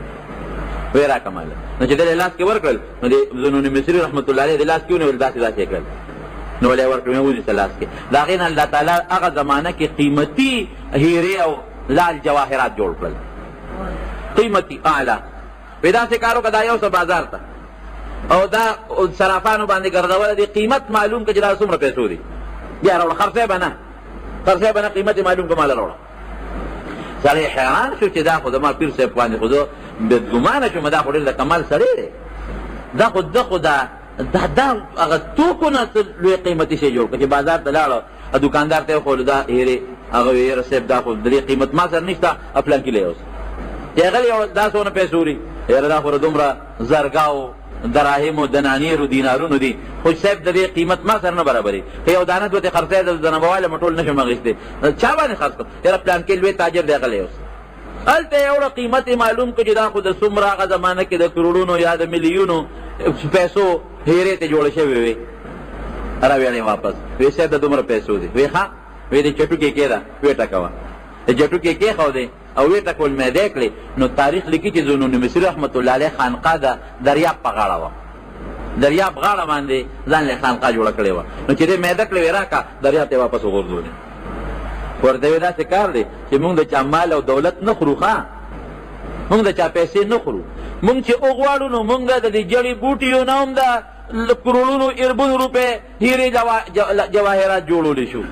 وی راکړه ماله نو چې دې لاس کې ورکړل نو د ذنون مصري رحمت الله علیه د لاس کې ونیول داسې داسې یې کړل نو ولې ورکړل مې وځي لاس کې د هغې نه الله تعالی هغه زمانه کې قیمتي هیرې او لال جواهرات جوړ کړل قیمتي اعلی وی داسې کار وکړه دا یو څه بازار ته او دا صرافانو باندې ګرځوله دې قیمت معلوم کړه چې دا څومره پیسو دي بیا راوړه خرڅی به نه قیمت یې معلوم کړه ماله راوړه سړی حیران شو چې دا خو زما پیر صاحب باندې خو زه بدګمانه شوم دا خو ډېر د کمال سړی دی دا خو دا هغه توکو نه څه لوی قیمتي شی جوړ کړه چې بازار ته لاړه دوکاندار ته یې وښولو دا هیرې هغه وی یاره صاحب دا خو د دې قیمت ما سره نشته فلانکي لی اوس هغه یو دا څونه پیسې وړي یاره دا خو دومره زرګاو دراهمو دنانیرو دینارونو دي خو صاحب د دې قیمت ما سره نه برابري که یو دانه دوتې خرڅی د نبواله مې ټول نه شم اخیستی چا باندې خرڅ کړم یاره پلانکي لوی تاجر دی هغه لی اوس هلته یې وړه قیمت یې معلوم کړو چې دا خو د څومره هغه زمانه کې د کروړونو یا د میلیونو پیسو هیرې ته جوړه شوې وې راویاړې واپس وی صاحب د دومره پیسو دي وی ښه وی د چټوکې کېده وی ټکوه د چټوکې کېښودې او وی ټکول میده کړې نو تاریخ لیکي چې ذنون مصري رحمت الله علیه خانقاه د دریاب په غاړه وه دریاب غاړه باندې ځان له خانقاه جوړه کړې وه نو چې دې میده کړې وی راکړه دریاب ته واپس وغورځولې ورته وی داسې کار دی چې مونږ د چا مال او دولت نه خورو ښه مونږ د چا پیسې نه خورو مونږ چې وغواړو نو مونږ د دې جړي بوټیو نه هم د کروړونو اربونو روپۍ هیرې جواهرات جوړولی شو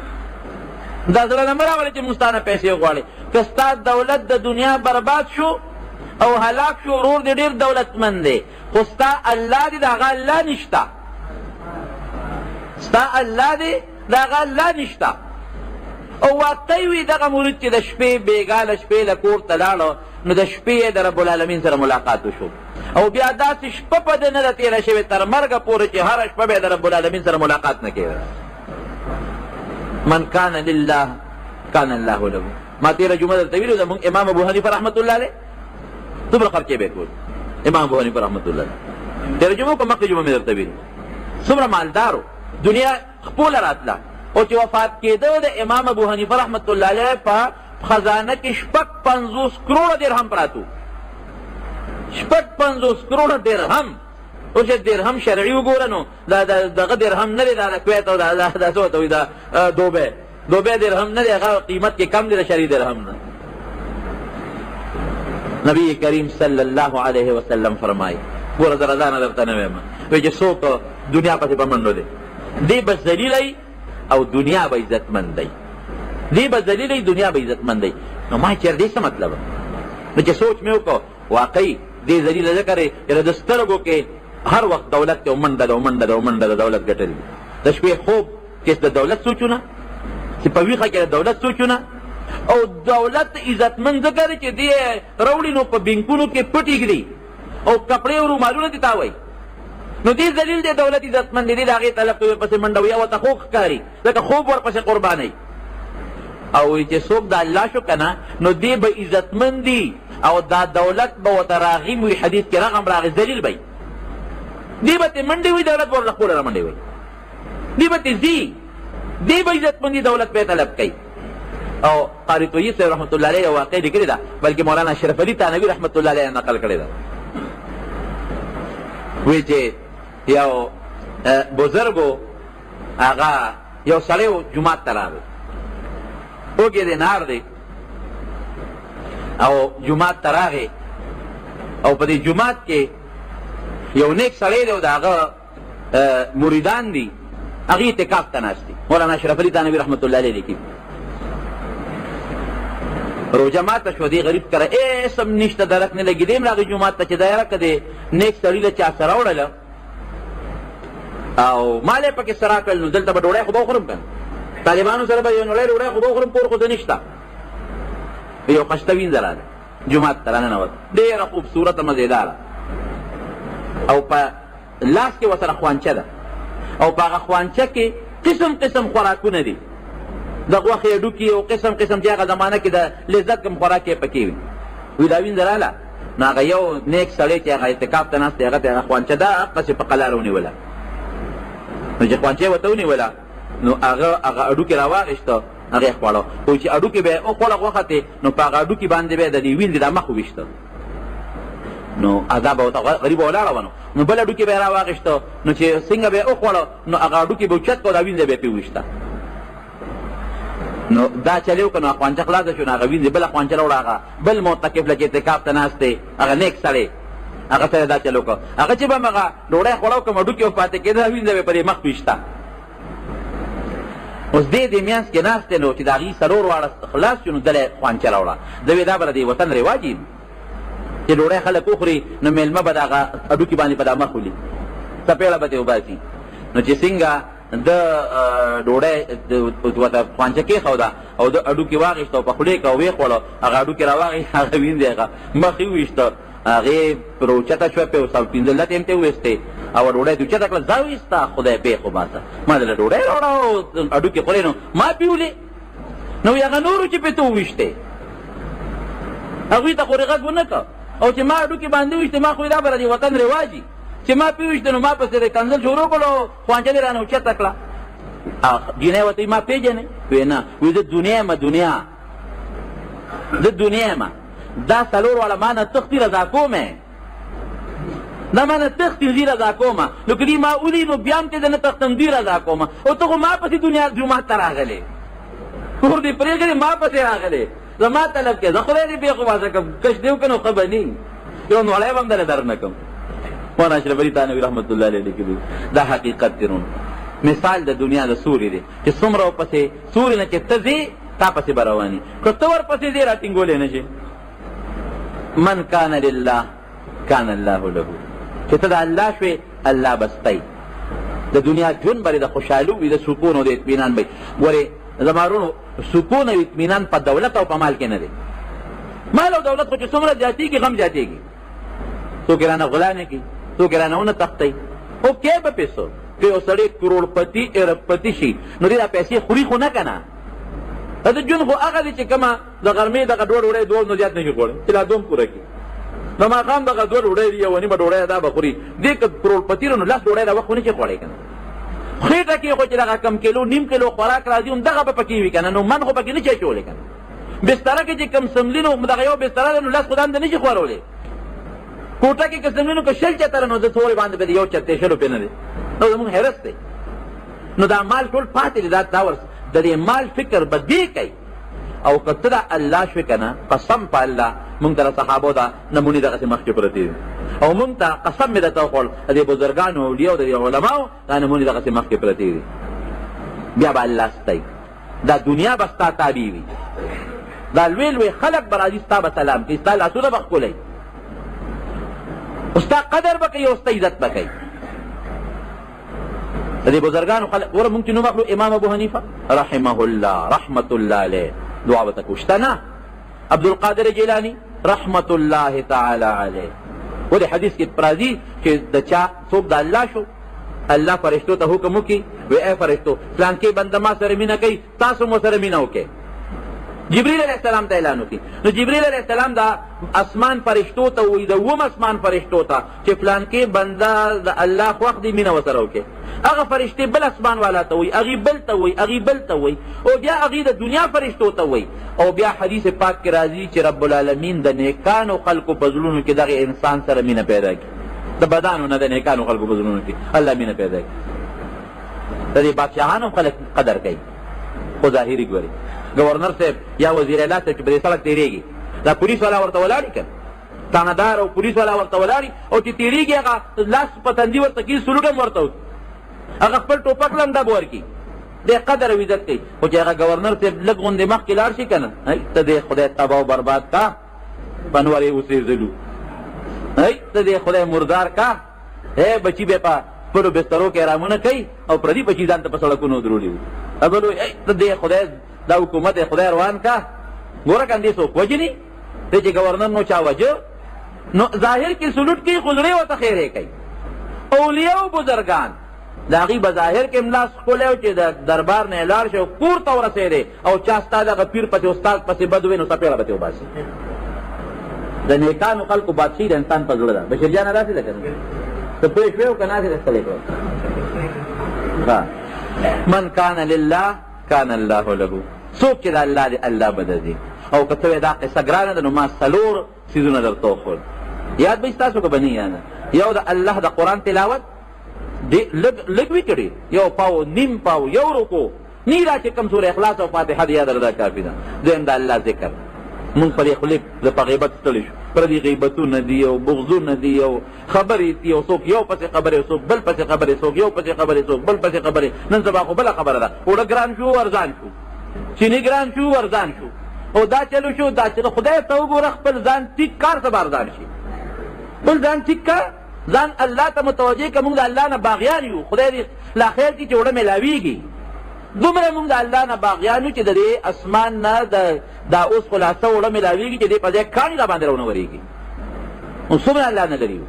دا زړه نه مه راولې چې مونږ ستا نه پیسې وغواړې که ستا دولت د دنیا برباد شو او هلاک شو ورور دې ډېر دولتمند دی خو ستا الله دی د هغه الله نشته ستا الله دی د هغه الله نشته. او واقعي وي دغه مرید چې د شپې بېګاله شپې له کور ته لاړه نو د شپې یې د رب العالمین سره ملاقات وشو او بیا داسې شپه په ده نه ده تېره شوې تر مرګه پورې چې هره شپه به یې د رب العالمین سره ملاقات نه کېده. من کان لله کان الله له. ما تېره جمعه درته ویلي زمونږ امام ابو حنیفه رحمت الله علیه څومره خرچې به یې کول. امام ابو حنیفه رحمت الله علیه تېره جمعه که مخکې جمعه مې درته ویلي څومره مالدارو، دنیا خپله راتله او چې وفات کېده د امام ابو حنیفه رحمت الله علیه په خزانه کې 50 کروڑه درهم پراتو. 50 کروڑه درهم. اوس چې درهم شرعي وګوره نو دغه درهم نه دی، دا کویت او دا څه ورته وایي دا دوبۍ درهم نه دی، هغه قیمت کې کم دی د شرعي درهم نه. نبی کریم صلی الله علیه وسلم فرمایي ګوره زه رضا نه درته نه وایم وایي چې څوک دنیا پسې په منډو دی دی به ذلیلی او دنیا به عزتمند دی. دی به ذلیلی دنیا به عزتمند دی. نو ما چېر دې څه مطلب نو چې سوچ مې وکړو واقعي دې ذلیله ځکه دی چې د سترګو کې هر وخت دولت کې منډه ده منډه ده منډه ده دولت ګټلي. د شپې خوب کې د دولت سوچونه چې په ویښه کې د دولت سوچونه او دولت عزتمند ځکه دی چې دې راوړي نو په بینکونو کې پټ ږدي او کپړې او رومالونه دې تاوی نو دې ذلیل دی دولت عزتمند دی د هغې طلب ته ورپسې منډه وي او ورته خوږ ښکاري ځکه خوب ورپسې قربانوي او وایي چې څوک د الله شو که نه نو دې به عزتمند دي او دا دولت به ورته راغیم وي حدیث کې رقم راغی ذلیل به دی به ترې منډې وي دولت به ورله خپله را منډې وي دی به ترې ځي دی به عزتمندي دولت به یې طلب کوي. او قاري طیب صاحب رحمت الله علیه یو واقع لیکلې ده بلکې مولانا اشرف علي تانوي رحمت الله علیه نقل کړې ده. وایي چې یو بزرګو هغه یو سړی و جومات ته راغی اوږې دی نار دی او جومات ته راغی او په دې جومات کې یو نیک سړی دی او د هغه مریدان دي هغې اعتکاف ته ناست دي. مولانا اشرف علي تانوي رحمت الله علیه لیکي روژه ماته شوه دې غریب کره اسم نشته درک نه لګي دیم راغی جومات ته چې دا یاره که د نیک سړي له چا سره وړله او مال یې پکې سره کړل نو دلته به ډوډۍ خو به وخورم که طالبانو سره به یو نړۍ ډوډۍ خو به وخورم پور خو زه نشته. یو خشته وینځه راغله جومات ته راننوت ډېره خوبصورته مزېداره او په لاس کې ورسره خوانچه ده او په هغه خوانچه کې قسم قسم خوراکونه دي د غوښې هډوکي او قسم قسم چې هغه زمانه کې د لذت کوم خوراک یې پکې وي. وی دا وینځه راغله نو هغه یو نیک سړی چې هغه اعتکاف ته ناست دی هغه ته هغه خوانچه ده هغسې په قلاره ونیوله نو چې خوانچه یې ورته ونیوله نو هغه هډوکي راواغېسته هغه یې خوړه خو چې هډوکي به یې وخوړه غوښه تې نو په هغه هډوکي باندې به یې د دې وینځې دا مخ وویشته نو ادا به ورته غریبه ولاړه وه نو بل هډوکي به یې راواغېسته نو چې څنګه به یې وخوړه نو هغه هډوکي به اوچت کړه دا وینځه به یې پرې وویشته نو دا چلی وکړه نو خوانچه خلاصه شو نو هغه وینځې بله خوانچه راوړه هغه بل معتکف له چې اعتکاف ته ناست دی هغه نیک سړی هغه سره دا چل وکړه هغه چې به م هغه ډوډۍ خوړه وکړم هډوکي پاتې کېده وینځه به پرې مخ ویشته. اوس دې دې میانځ کې ناست دی نو چې د هغې څلور واړه خلاص شو نو دله خوانچه راوړه زه وې دا به د دې وطن رواج یم چې ډوډۍ خلک وخوري نو میلمه به د هغه هډوکي باندې په دا مخ ولي څپېړه به ترې وباسي نو چې څنګه د ډوډۍ ورته خوانچه کېښوده او د هډوکي واغېسته او په خولې که ویې خوړه هغه هډوکي راواغېست هغه وینځې هغه مخ یې وویشته هغې پر اوچته شوه پې 15 ټیم ته وویستې او ډوډۍ دې اوچته کړه ځه ویسته خدای پېښ وباسه ما دله ډوډۍ راوړه او هډوکي خورې نو ما پیولې نو هغه نورو چې پې ته وویشتې هغوی ته خو غږ ونه کړه او چې ما هډوکي باندې وویشتې ما خو دا به د دې وطن رواج چې ما پې وویشته نو ما پسې د کنځل شروع کړو خوانچه دې رانه اوچته کړه جینۍ ورته ما پېژنې وی نه وی زه دنیا یم دنیا زه دنیا یم دا څلور واړه ما نه تښتي رضا کومې دا ما نه تښتي زی رضا کومه نو که دې ما ولي نو بیا هم چې زه نه تښتم دوی رضا کومه او ته خو ما پسې دنیا جومات ته راغلې کور دې پرېږدې ما پسې راغلې زما طلب کې زه خدای دې پېښ وباسه کړم کش دې وکړه نو ښه به ني یو نوړی به هم دله در نه کړم. مولانا اشرف علي تانوي رحمت الله علیه لیکلي دا حقیقت دی نو مثال د دنیا د سوري دی چې څومره ورپسې سوري نه چې ته ځې تا پسې به رواني که ته ورپسې ځې را ټینګولی نه شي. من کان لله کان الله له چې ته د الله شوې الله به ستی د دنیا ژوند بلې د خوشحالو وي، د سکون او د اطمینان به ګورې زما وروڼو سکون او اطمینان په دولت او په مال کې نه دی. مال او دولت خو چې څومره زیاتېږي غم زیاتېږي، څوک یې رانه غلا کړي، څوک یې رانه ونه تښتوي. خو کې به پیسو که یو سړی کروڑپتی اربپتی شي نو دې دا پیسې خوري خو نه که نه. د ژوند خو هغه دی چې کومه د غرمې دغه دوه ډوډۍ دوه نو زیات نه شي خوړی چې لا دوم پوره کړي. د ماښام دغه دوه ډوډۍ دي یوه نیمه ډوډۍ دا به خوري. دې که کروڑپتی نو لس ډوډۍ دا وخت خو نه شي خوړی که نه. خېټه کې خو چې دغه کم کیلو نیم کیلو خوراک راځي هم دغه به پکې وي که نه، نو من خو پکې نه شي اچولی که نه. بستره کې چې کم سملي نو دغه یو بستره ده نو لس خو دنده نه شي خورولی. کوټه کې که سملي نو که شل چتره نو د څورې باندې به د یو چتې شل روپۍ نه دی. نو زمونږ حرس دی. نو دا مال ټول پاتې دی. دا ورس د دې مال فکر به دې کوي. او که ته د الله شوې که نه قسم په الله مونږ ته د صحابو دا نمونې دغسې مخکې پرتې دي او مونږ ته قسم مې درته وخوړ د دې بزرګانو اولیاو د دې علماو دا نمونې دغسې مخکې پرتې دي. بیا به الله ستایي، دا دنیا به ستا تابع وي، دا لوی لوی خلک به راځي ستا به سلام کوي، ستا لاسونه به ښکلوي، ستا قدر به کوي او ستا عزت به کوي. د دې بزرګانو خلک ګوره مونږ چې نوم اخلو امام ابو حنیفه رحمه الله رحمت الله علیه دعا به تکو شته نه. عبدالقادر جیلانی رحمت الله تعالی علیه ولې حدیث کې راځي چې د چا څوک د الله شو الله فرشتو ته حکم وکړي وی ای فرشتو فلانکې بنده ما سره مینه کوي تاسو مو سره مینه وکړئ. جبریل علیه السلام ته اعلان وکړي. نو جبریل علیه السلام دا اسمان فرشتو ته وایي د اووم اسمان فرشتو ته چې فلانکې بنده د الله خوښ دی مینه ورسره وکړي. هغه فرشتې بل اسمان والا ته وایي، هغې بل ته وایي، هغې بل ته وایي، او بیا هغې د دنیا فرشتو ته وایي. او بیا حدیث پاک کې راځي چې رب العالمین د نیکانو خلکو په زړونو کې دغه انسان سره مینه پیدا کړي. د بدانو نه د نیکانو خلکو په زړونو کې الله مینه پیدا کړي. د دې بادشاهانو خلک قدر کوي خو ظاهري ګوري. گورنر صاحب یا وزیر اعلی صاحب چې په دې سړک تېرېږي دا پولیس والا ورته ولاړي که تانهدار او پولیس والا ورته ولاړي او چې تېرېږي هغه لاس په تندي ورته کي سلوټ هم ورته وکړي، هغه خپل ټوپک لنډه به ورکړي. دې قدر او عزت کوي. خو چې هغه ګورنر صاحب لږ غوندې مخکې لاړ شي که نه ته دې خدای تباه او برباد کا بنور یې وسېږدلو، ته دې خدای مردار کا بچي بیا په خپلو بسترو کې ارامونه کوي او پردي بچي ځان ته په سړکونو درولي وي. بل ته دې خدای دا حکومت خدای روان کا ګوره کندې څوک وجني دی چې ګورنر نو چا وجه نو ظاهر کې سلوټ کوي خو زړه ورته خیرې کوي. اولیاء او بزرګان د هغې به ظاهر کې ملا ښکلی و چې د دربار نه یې لاړ شي او کور ته ورسېدی او چا ستا دغه پیر پسې استاد پسې بد ووایي نو څپېړه به ترې وباسي. د نیکانو خلکو بادشاهي د انسان په زړه ده. بشیرجانه داسې ده که نه ته پوه شوې او که ناسې ده ستړی کړه. من کان لله کان الله له، څوک چې د الله دی الله به د دی. او که ته وایې دا قصه ګرانه ده نو ما څلور څیزونه درته وښول یاد به ستاسو که به نه یاده. یو د الله د قرآن تلاوت لږ وي کړي، یو پاو نیم پاو یو رکو نی را چې کوم سوره اخلاص او فاتحه دی یاد دا کافي ده. دویم د الله ذکر مونږ په دې خولې په غیبت ستړي شو، پردي غیبتونه دي او بغضونه دي او خبرې دي او څوک یو پسې خبرې څوک بل پسې خبرې څوک یو پسې خبرې څوک بل پسې خبرې. نن سبا خو بله خبره ده اوړه ګران شو ارزان شو، چینی ګران شو ارزان شو، او دا چلو شو دا چلو. خدای ته وګوره خپل ځان ټیک کار سبا ارزان شي، خپل ځان ټیک کار ځان الله ته متوجه که مونږ د الله نه باغیان یو. خدای دې لا خیر کړي چې اوړه میلاویږي. دومره مونږ د الله نه باغیان یو چې د دې اسمان نه دا اوس خلاصه اوړه میلاویږي چې دې په ځای کاڼي را باندې راونه ورېږي. نو څومره الله نه لري.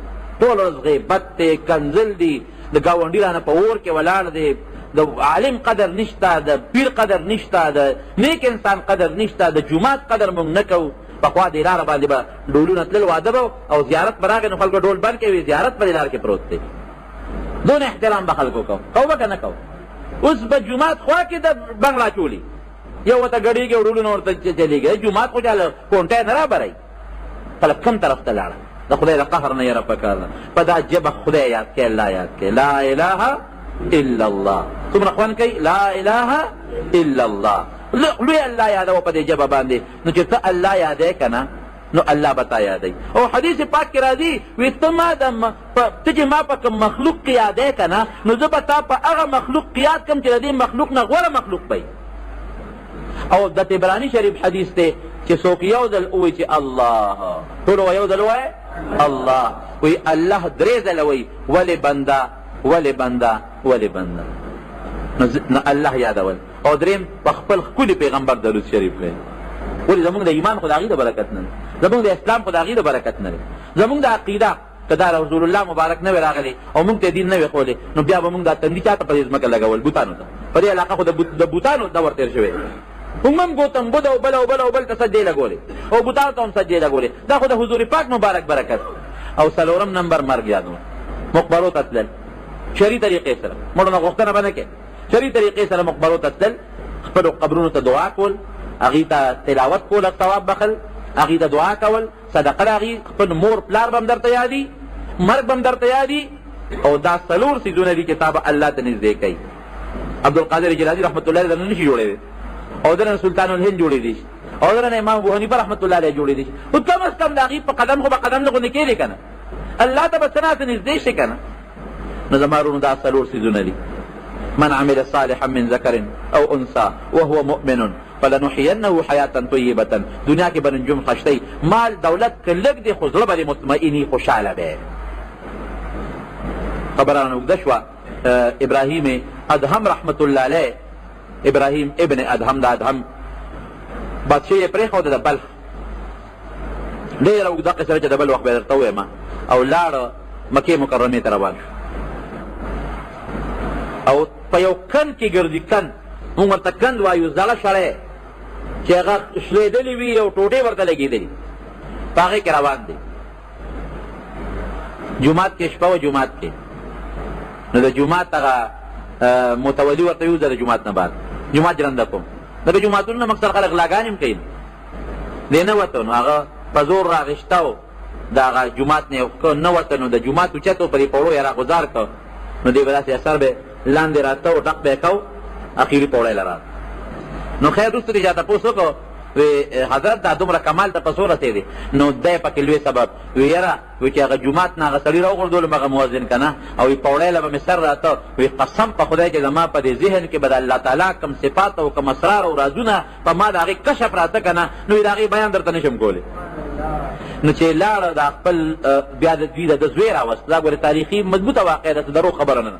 ټول ورځ غیبت دی، کنځل دی، د ګاونډي رانه په اور کې ولاړ دی، د عالم قدر نشته، د پیر قدر نشته، د نیک انسان قدر نشته، د جومات قدر مونږ نه کوو. پخوا د لاره باندې به ډولونه تلل واده به او زیارت به راغی نو خلکو ډول بند کوي زیارت په دې لار کې پروت دی. دون احترام به خلکو کوو به که نه کوو. اوس به جومات خوا کې د بنګ راچولي یو ورته ګډېږي او ډولونه ورته چلېږي. جومات خو چاله کونټی نه رابرئ. خلک کوم طرف ته لاړه؟ د خدای د قهر نه یره پکار ده. په دا ژبه خدای یاد کړئ، الله یاد کړئ، لا اله الا الله. څومره خوند کوي لا اله الا الله. لوی الله یادوه په دې ژبه باندې نو چې ته الله یادوې که نه نو الله به تا یادوي. او حدیث پاک کې راځي وایي ته چې ما په کوم مخلوق کې یادوې که نه نو زه به تا په هغه مخلوق کې یاد کړم چې د دې مخلوق نه غوره مخلوق به وي. او د طبراني شریف حدیث دی چې څوک یو ځل ووایي چې الله ټول یو ځل ووایه الله وایي الله درې ځله وایي ولې بنده ولې بنده نو الله یادول. او دریم په خپل ښکلي پیغمبر درود شریف کوي. ولې زمونږ د ایمان خو د هغې د برکت نه دی، زمونږ د اسلام خو د هغې د برکت نه دی، زمونږ د عقیده که دا رسول الله مبارک نه وی راغلی او موږ ته دین نه وی ښولی نو بیا به موږ دا تندي چا ته په دې ځمکه لګول؟ بوتانو ته. په دې علاقه خو د بوتانو دور تېر شوی. موږ هم ګوتم بد او بل او بل او بل ته سجدې لګولې او بوتانو ته هم سجدې لګولې. دا خو د حضور پاک مبارک برکت. او څلورم نمبر مرګ یادول، مقبرو ته تلل شرعي طریقې سره. مړو نه غوښتنه به نه کوې، شرعي طریقې سره مقبرو ته تلل، خپلو قبرونو ته دعا کول، هغې ته تلاوت کول، ثواب بخل، هغې ته دعا کول، صدقه هغې، خپل مور پلار به هم درته یادي، مرګ به هم درته یادي. او دا څلور څیزونه دي چې تا به الله ته نږدې کوي. عبدالقادر جیلاني رحمت الله علیه دنه نشي جوړېدی، او دنه سلطان الهند جوړېدی شي، او دنه امام ابو حنیفه رحمت الله علیه جوړېدی شي. خو کم از کم د هغې په قدم خو به قدم دغونې کېدې که نه، الله ته به څه ناته نږدې شي که نه. نو زما وروڼو دا څلور څیزونه دي. من عمل صالحا من ذکر او انثى وهو مؤمن فلنحيينه حیاة طیبة. دنیا کې به نجوم خشتی، مال دولت که لږ دی خو زړه به مطمئني خوشحاله دی. خبرانه اوږده شوه. ابراهیم ادهم رحمت الله علیه، ابراهیم ابن ادهم، د ادهم بادشاه یې پرېښوده د بلخ. ډېره اوږده قصه چې د بل وخت به درته ووایم. او لاړه مکې مکرمې ته روان شو او په یو کند کې ګرځي. کند مونږ ورته کند وایو، زړه شړی چې هغه شلېدلې وي او ټوټې ورته لګېدلي، په هغې کې روان دی. جومات کې شپه وه، جومات کې نو د جومات هغه متولي ورته یوځه د جومات نه بعد جومات جرنده کوم. دغه جوماتونو نه مقصد خلک غلاګانې هم کوي. دی نه وته نو هغه په زور راغېشته و د هغه جومات نه نه وته نو د جومات اوچت و، په دې پوړو یې راغوځار کړ. نو دی به داسې اثر به لاندې راته و، ډق به یې کو، اخري پوړی له راغله. نو خیر وروسته دې چا تپوس وکړو، وی حضرت دا دومره کمال ته په څو رسېدې؟ نو دی پکې لوی سبب وی یاره وی چې هغه جومات نه هغه سړي راوغورځولم هغه مؤذن که نه، او وی پوړی له به مې سر راته. وی قسم په خدای چې زما په دې ذهن کې به د الله تعالی کم صفات او کم اسرار او رازونه په ما د هغې کشف راته که نه، نو د هغې بیان درته نشم کولی. نو چې لاړه دا خپل بیا د دوی د زوی راوست. دا ګورې تاریخي مضبوطه واقع ده، درو خبره نه ده.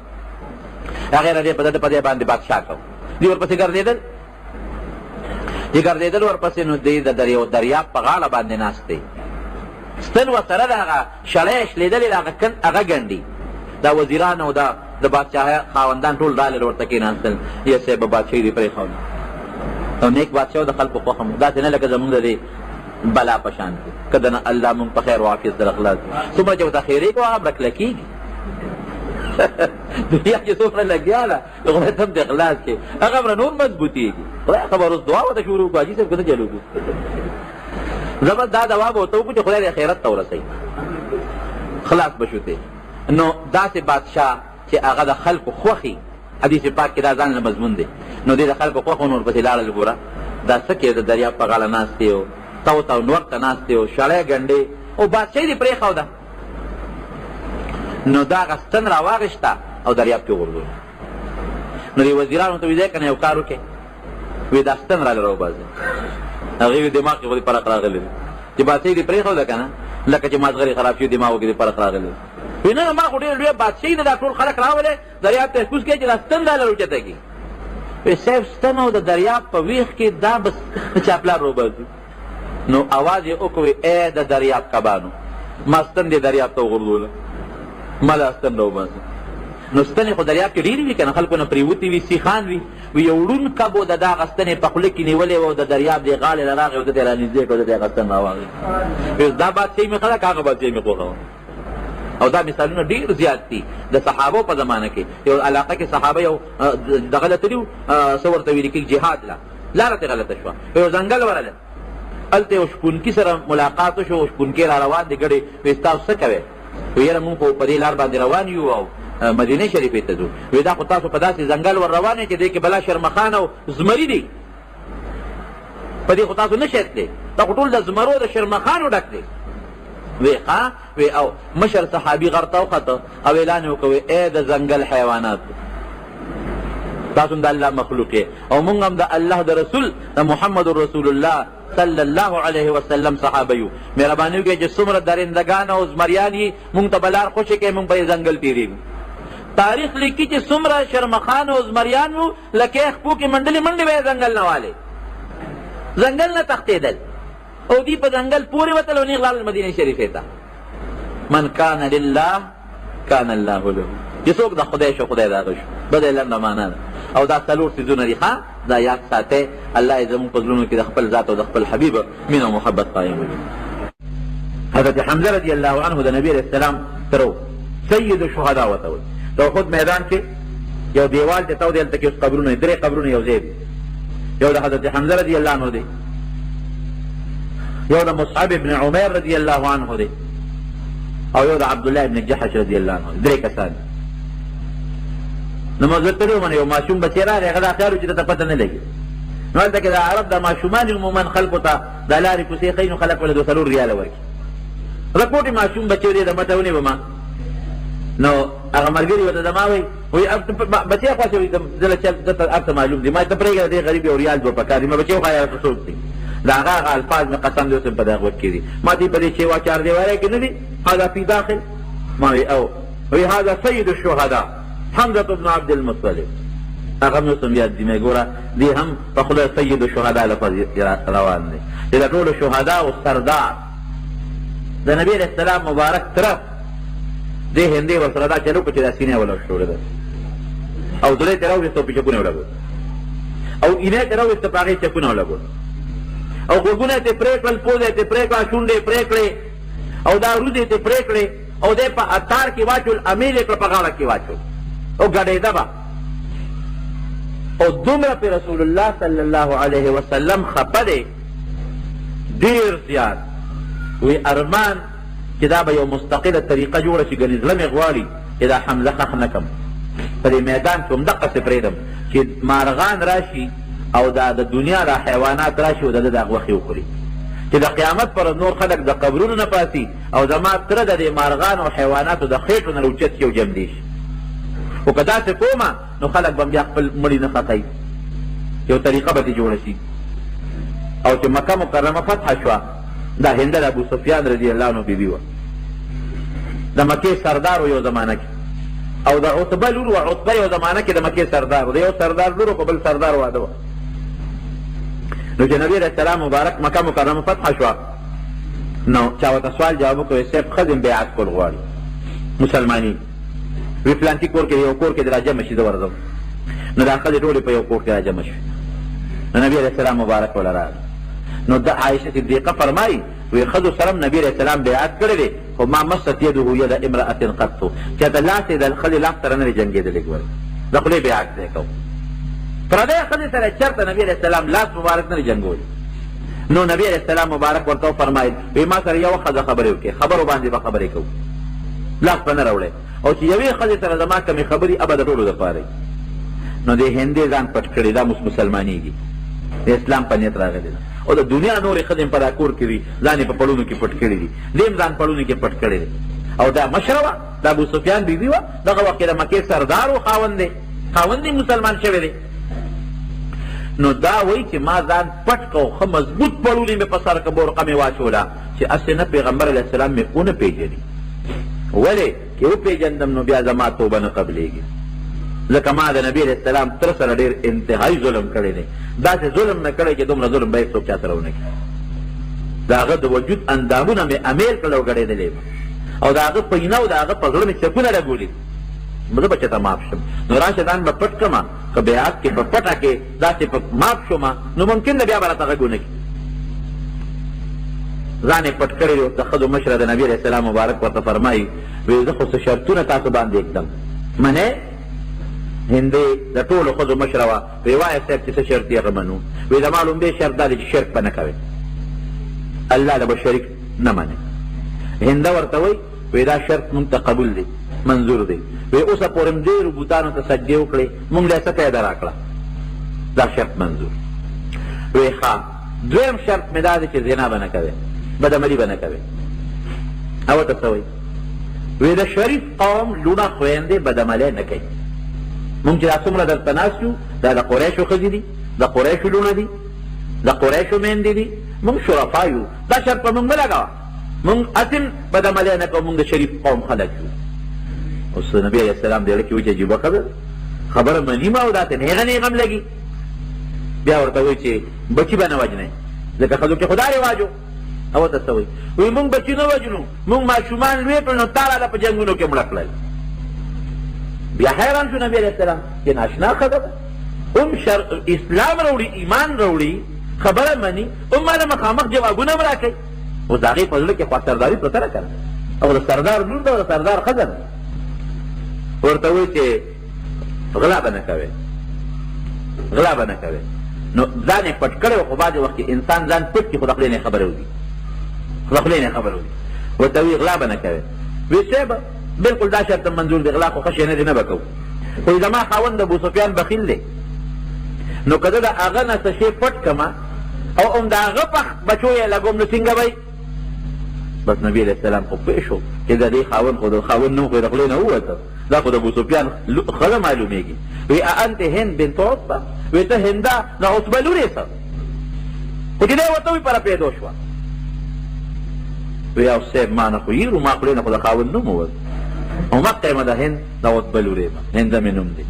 هغې نه دې په دې په دې باندې بادشاه کو. دوی ورپسې ګرځېدل، چې ګرځېدل ورپسې نو دی د یو دریاب په غاړه باندې ناست دی. ستن ورسره د هغه شړی شلېدلې د هغه ګنډي. دا وزیران او د بادشاه خاوندان ټول راغلل ورته کېناستل. یا صاحب بادشاهي دې پرېښوده او نیک بادشاه د خلکو خوښه مو داسې نه لکه زمونږ د دې بلا په شان کې که دنه الله مونږ په خیر و عافیت سره خلاص څومره چې ورته خیرې کوه هغه برکله کېږي. دنیا کې څومره لګیا ده د خدای ته هم د اخلاص کې هغه همره نور مضبوطېږي. خدای خبر اوس دعا ورته شروع کړو، حاجي صاحب که نه چلو کړو. زبر دا دعا به ورته وکړو چې خدای دې خیرت ته ورسوي، خلاص به شو ته. نو داسې بادشاه چې هغه د خلکو خوښي، حدیث پاک کې دا ځان له مضمون دی. نو دې د خلکو خوښ و، نو ورپسې لاړل. ګوره دا څه کې د دریاب په غاړه ناست دی او تو نور ته ناست دی او شړی ګنډې او بادشاهي دې پرېښوده. نو دا هغه ستن راواغېسته او دریاب کې وغورځول. نو دې وزیرانو ته ویل دی که نه یو کار وکړې، وی دا ستن راله راوباسئ. هغې وي دماغ کې خو دې فرق راغلی دی چې بادشاهي دې پرېښوده که نه، لکه چې مازغرې خراب شي دماغو کې دې فرق راغلی دی. وی نه ما خو ډېر لویه بادشاهي نه دا ټول خلک راولې دریاب ته کوز کړې چې دا ستن راله راوچته کړي. وی صاحب ستن او د دریاب په ویښ کې دا بس چاپلار راوباسي. نو اواز یې وکړو ای د دریاب کبانو، ما ستن دې دریاب ته وغورځوله، ما دا ستن راوباسه. نو ستنې خو دریاب کې ډېرې وي که نه، خلکو نه پرېوتې وي، سیخان وي. وي یو ړوند کب و د ده هغه ستنې په خوله کې نیولې وه او د دریاب دې غاړې له راغی او ده ته یې رانږدې کړو، ده ته یې هغه ستن راواغې. اوس دا بادشاهي مې ښه ده که هغه بادشاهي مې خوښه وه. او دا مثالونه ډېر زیات دي د صحابو په زمانه کې. یو علاقه کې صحابه یو دغه له تلي وو، څه ورته ویل کېږي جهاد له لاره ترې غلطه شوه، یو ځنګل ورله، هلته یو شپونکي سره ملاقات وشو. شپونکي را روان دي ګډې، وایي تاسو څه کوئ؟ وایي یاره مونږ خو په دې لار باندې روان یو او مدینې شریفې ته ځو. وایي دا خو تاسو په داسې ځنګل ور روان یې چې دې کې بلا شرمخان او زمري دي، په دې خو تاسو نه شئ تللی، دا خو ټول د زمرو د شرمخانو ډک دی. وی ښه وی او مشر صحابي غر ته وخته او اعلان یې وکړ ای د ځنګل حیوانات، تاسو هم د الله مخلوق یې او مونږ هم د الله د رسول د محمد رسول الله صلی الله علیه وسلم صحابه یو. مهرباني وکړئ چې څومره درندګان او زمریان یې مونږ ته به لار خوشې کړئ، مونږ په یې ځنګل تېرېږو. تاریخ لیکي چې څومره شرمخان او زمریان وو لکه یې خپو کې منډلې منډې به یې ځنګل نه والې، ځنګل نه تښتېدل او دوی په ځنګل پورې وتل او نیغ لاړل مدینې شریفې ته. من کان لله کان الله له، چې څوک د خدای شو خدای د هغه شو. بده یې لنډه معنا ده. او دا څلور څیزونه دي، دا یاد ساتئ. الله یې زموږ په زړونو کې د خپل ذات او د خپل حبیب مینه او محبت قایم وي. حضرت حمزه رضی الله عنه د نبی علیه السلام ترو سید الشهدا ورته وایي. د احد میدان کې یو دیوال چې تا دلته کې اوس قبرونه، درې قبرونه یو ځای دي. یو د حضرت حمزه رضی الله عنه دی، یو د مصعب ابن عمیر رضی الله عنه دی، او یو د عبدالله ابن جحش رضی الله عنه. درې کسان. نو موږ ورته ویل یو ماشوم بچی راغی، هغه دا خیال و چې درته پته نه لګي. نو هلته کې د عرب د ماشومان عموما خلکو ته د لارې کوڅې ښیي، نو خلک ولې 2 ریاله ورکړي. رپوټې ماشوم بچی دی د مټه ونیوه ما. نو هغه ملګري ورته زما وایي بچی خوښوي دلته هر څه معلوم دي. ما ته پرېږده دې غریب یو ریال 2 پکار دي، ما بچی وښایه څه څوک دي. د هغه الفاظ مې قسم دی اوس په دغه وخت کې دي. ما ته په دې چې وا 4 دیواری کې نه دي هذا فی داخل. ما وایي او وایي هذا سید الشهداء حمزه بن عبد المطلب. هغه مې اوس هم یاد دي. مې ګوره دې هم په خدای سید الشهداء لفظ روان دی چې د ټولو شهدا او سردار د نبی علیه السلام مبارک طرف دې هندې ورسره دا چلو که چې دا سینې ولښوړې ده او زړه ترې راوویسته او پیچکونه یې ولګول او اینه ترې راوویسته په هغې چکونه ولګول او غوږونه یې ترې پرې کړل، پوزه یې ترې پرې کړه، شونډې یې پرې کړې او دا روزې یې ترې پرې کړې او دی په اتار کې واچول، امیل یې کړه په غاړه کې واچول او ګډېده به او دومره پې رسول الله صلی الله علیه وسلم خفه دی ډېر زیات. وی ارمان چې دا به یو مستقله طریقه جوړه شي، ګنې زړه مې غواړي چې دا حمزه ښخ نه کړم په دې میدان کې همدقسې پرېږدم چې مارغان راشي او دا د دنیا دا حیوانات راشي او د ده دا غوښې وخوري، چې د قیامت پر نور خلک د قبرونو نه پاسي او زما تره د دې مارغان او حیواناتو د خېټو نه راوچت شي او جمدې شي. خو که داسې کومه نو خلک به بیا خپل مړي نه ښخوي، یو طریقه به دې جوړه شي. او چې مکه مکرمه فتحه شوه، دا هنده د ابو سفیان رضی الله عنه بیبي وه، د مکې سردار و یو زمانه کې، او د عتبه لور وه. عتبه یو زمانه کې د مکې سردار و، د یو سردار لور و په بل سردار واده وه. نو چې نبي علیه السلام مبارک مکه مکرمه فتحه شوه، نو چا ورته سوال جواب وکړو صاحب ښځې بیعت کول غواړي مسلماني. وی فلانتي کور کې یو کور کې د راجمع شي زه ورځم. نو دا ښځې ټولې په یو کور کې راجمع شوې. نو نبي علیه السلام مبارک وله راغی. نو د عایشه صدیقه فرمایي وی ښځو سره نبي علیه السلام بیعت کړی دی، خو ما مست یده ید امرأة قط، چېرته لاس یې د ښځې لاس سره نه دی جنګېدلی. ګورئ د خولې بیعت دی کوو. پردۍ ښځې سره چېرته نبي علیه السلام لاس مبارک نه دی جنګولی. نو نبي علیه السلام مبارک ورته وفرمایل وی ما سره یوه ښځه خبرې وکړې، خبرو باندې به خبرې کوو، لاس به نه راوړی، او چې یوې ښځې سره زما کمې خبرې ابه د ټولو دپاره وي. نو دې هندې ځان پټ کړي، دا مسلمانېږي، د اسلام په نیت راغلی ده. او د دنیا نورې ښځې په دا کور کې دي ځان یې په پړونو کې پټ کړي دي، دې هم ځان پړونو کې پټ کړی دی. او دا مشره وه، د ابو سفیان بیبي وه، دغه وخت کې د مکې سردار و، خاوند دی مسلمان شوی دی. نو دا وایي چې ما ځان پټ کړو، ښه مضبوط پړونې مې په سر که برقه مې واچوله چې هسې نه پیغمبر علیه السلام مې ونه پېژني. ولې که وپېژندم نو بیا زما توبه نه قبلېږي، ځکه ما د نبي علیه السلام تر سره ډېر انتهایي ظلم کړی دی. داسې ظلم نه کړی چې دومره ظلم به هېڅ څوک چا سره ونه کړي. د هغه د وجود اندامونه مې امیل کړل او ګډېدلی یم، او د هغه په اینه او د هغه په زړه مې چکونه لګولي، زه به چېرته معاف شم. نو راشه ځان به پټ کړمه، که بیعت کې په پټه کې داسې په معاف شومه نو ممکن ده بیا به راته غږ ونه کړي. ځان یې پټ کړی د ښځو مشره د نبي علیه السلام مبارک ورته فرمایي وی زه خو څه شرطونه تاسو باندې ایږدم. منې هندې د ټولو ښځو مشره وه. وی وایه صاحب چې څه شرط یې هغه منو. وی زما لومړی شرط دا دی چې شرک به نه کوئ، الله له به شریک نه منئ. هنده ورته وایي وی دا شرط مونږ ته قبول دی، منظور دی. وی اوسه پورې م ډېرو بوتانو ته سجدې وکړې، مونږ له څه پیدا راکړه، دا شرط منظور. وی ښه دویم شرط مې دا دی چې زنا به نه کوئ، بدعملي به نه کوئ. او ورته څه وایي وی د شریف قوم لوڼه خویندې بدعملی نه کوي. مونږ چې دا څومره دلته ناست یو دا د قریشو ښځې دي، د قریشو لوڼه دي، د قریشو میندې دي، مونږ شرفا یو، دا شرط په مونږ مه لګوه. مونږ اصل بدعملی نه کوو، مونږ د شریف قوم خلک یو. اوس نبی علیہ السلام دی لکه وچ عجیبه خبره منی ما او داته نه غم لګي بیا ورته وایي چې بچي به نه وجنئ ځکه ښځو کې خدا رواجو او ته څه وایي وایي مونږ بچي نه وجنو مونږ ماشومان لوی کړل نو تا راله په جنګونو کې مړه کړل بیا حیران شو نبی علیہ السلام چې ناشنا خبره اسلام راوړي ایمان راوړي خبره مني ماله مخامخ جوابونه هم راکوي اوس د هغې په زړه کې خواسترداري پرته ده که نه او د سردار لور ده او د سردار ښځه ده ورته وایي چې غلا به نه کوې غلا به نه کوې نو ځان یې پټ کړی و خو بعضې وخت کې انسان ځان پټ کړي خو د خولې نه خبرې وکړي خو د خولې نه خبرې وکړي ورته وایي غلا به نه کوې وایي صاحب بلکل دا شرط منظور دی غلا خو ښه شی نه دی نه به کوو خو زما خاوند د ابوسفیان بخیل دی نو که زه د هغه نه څه شی پټ کړمه او هم د هغه په بچو یې لګوم نو څنګه به بس نبی علیہ السلام خو پوه شو چې د دې خاوند خو د خاوند نوم خو یې د خولې نه ووته دا خو د ابوسفیان ښه معلومېږي وی انت هند بنت عتبه وی ته هنده د عتبه لورې څه خو چې دی ورته وی پره پیدا شوه وی او صاحب ما نه خو یېرو ما خولې نه خو د خاوند نوم ووت او مکه یم د هند د عتبه لورې یم هنده مې نوم دی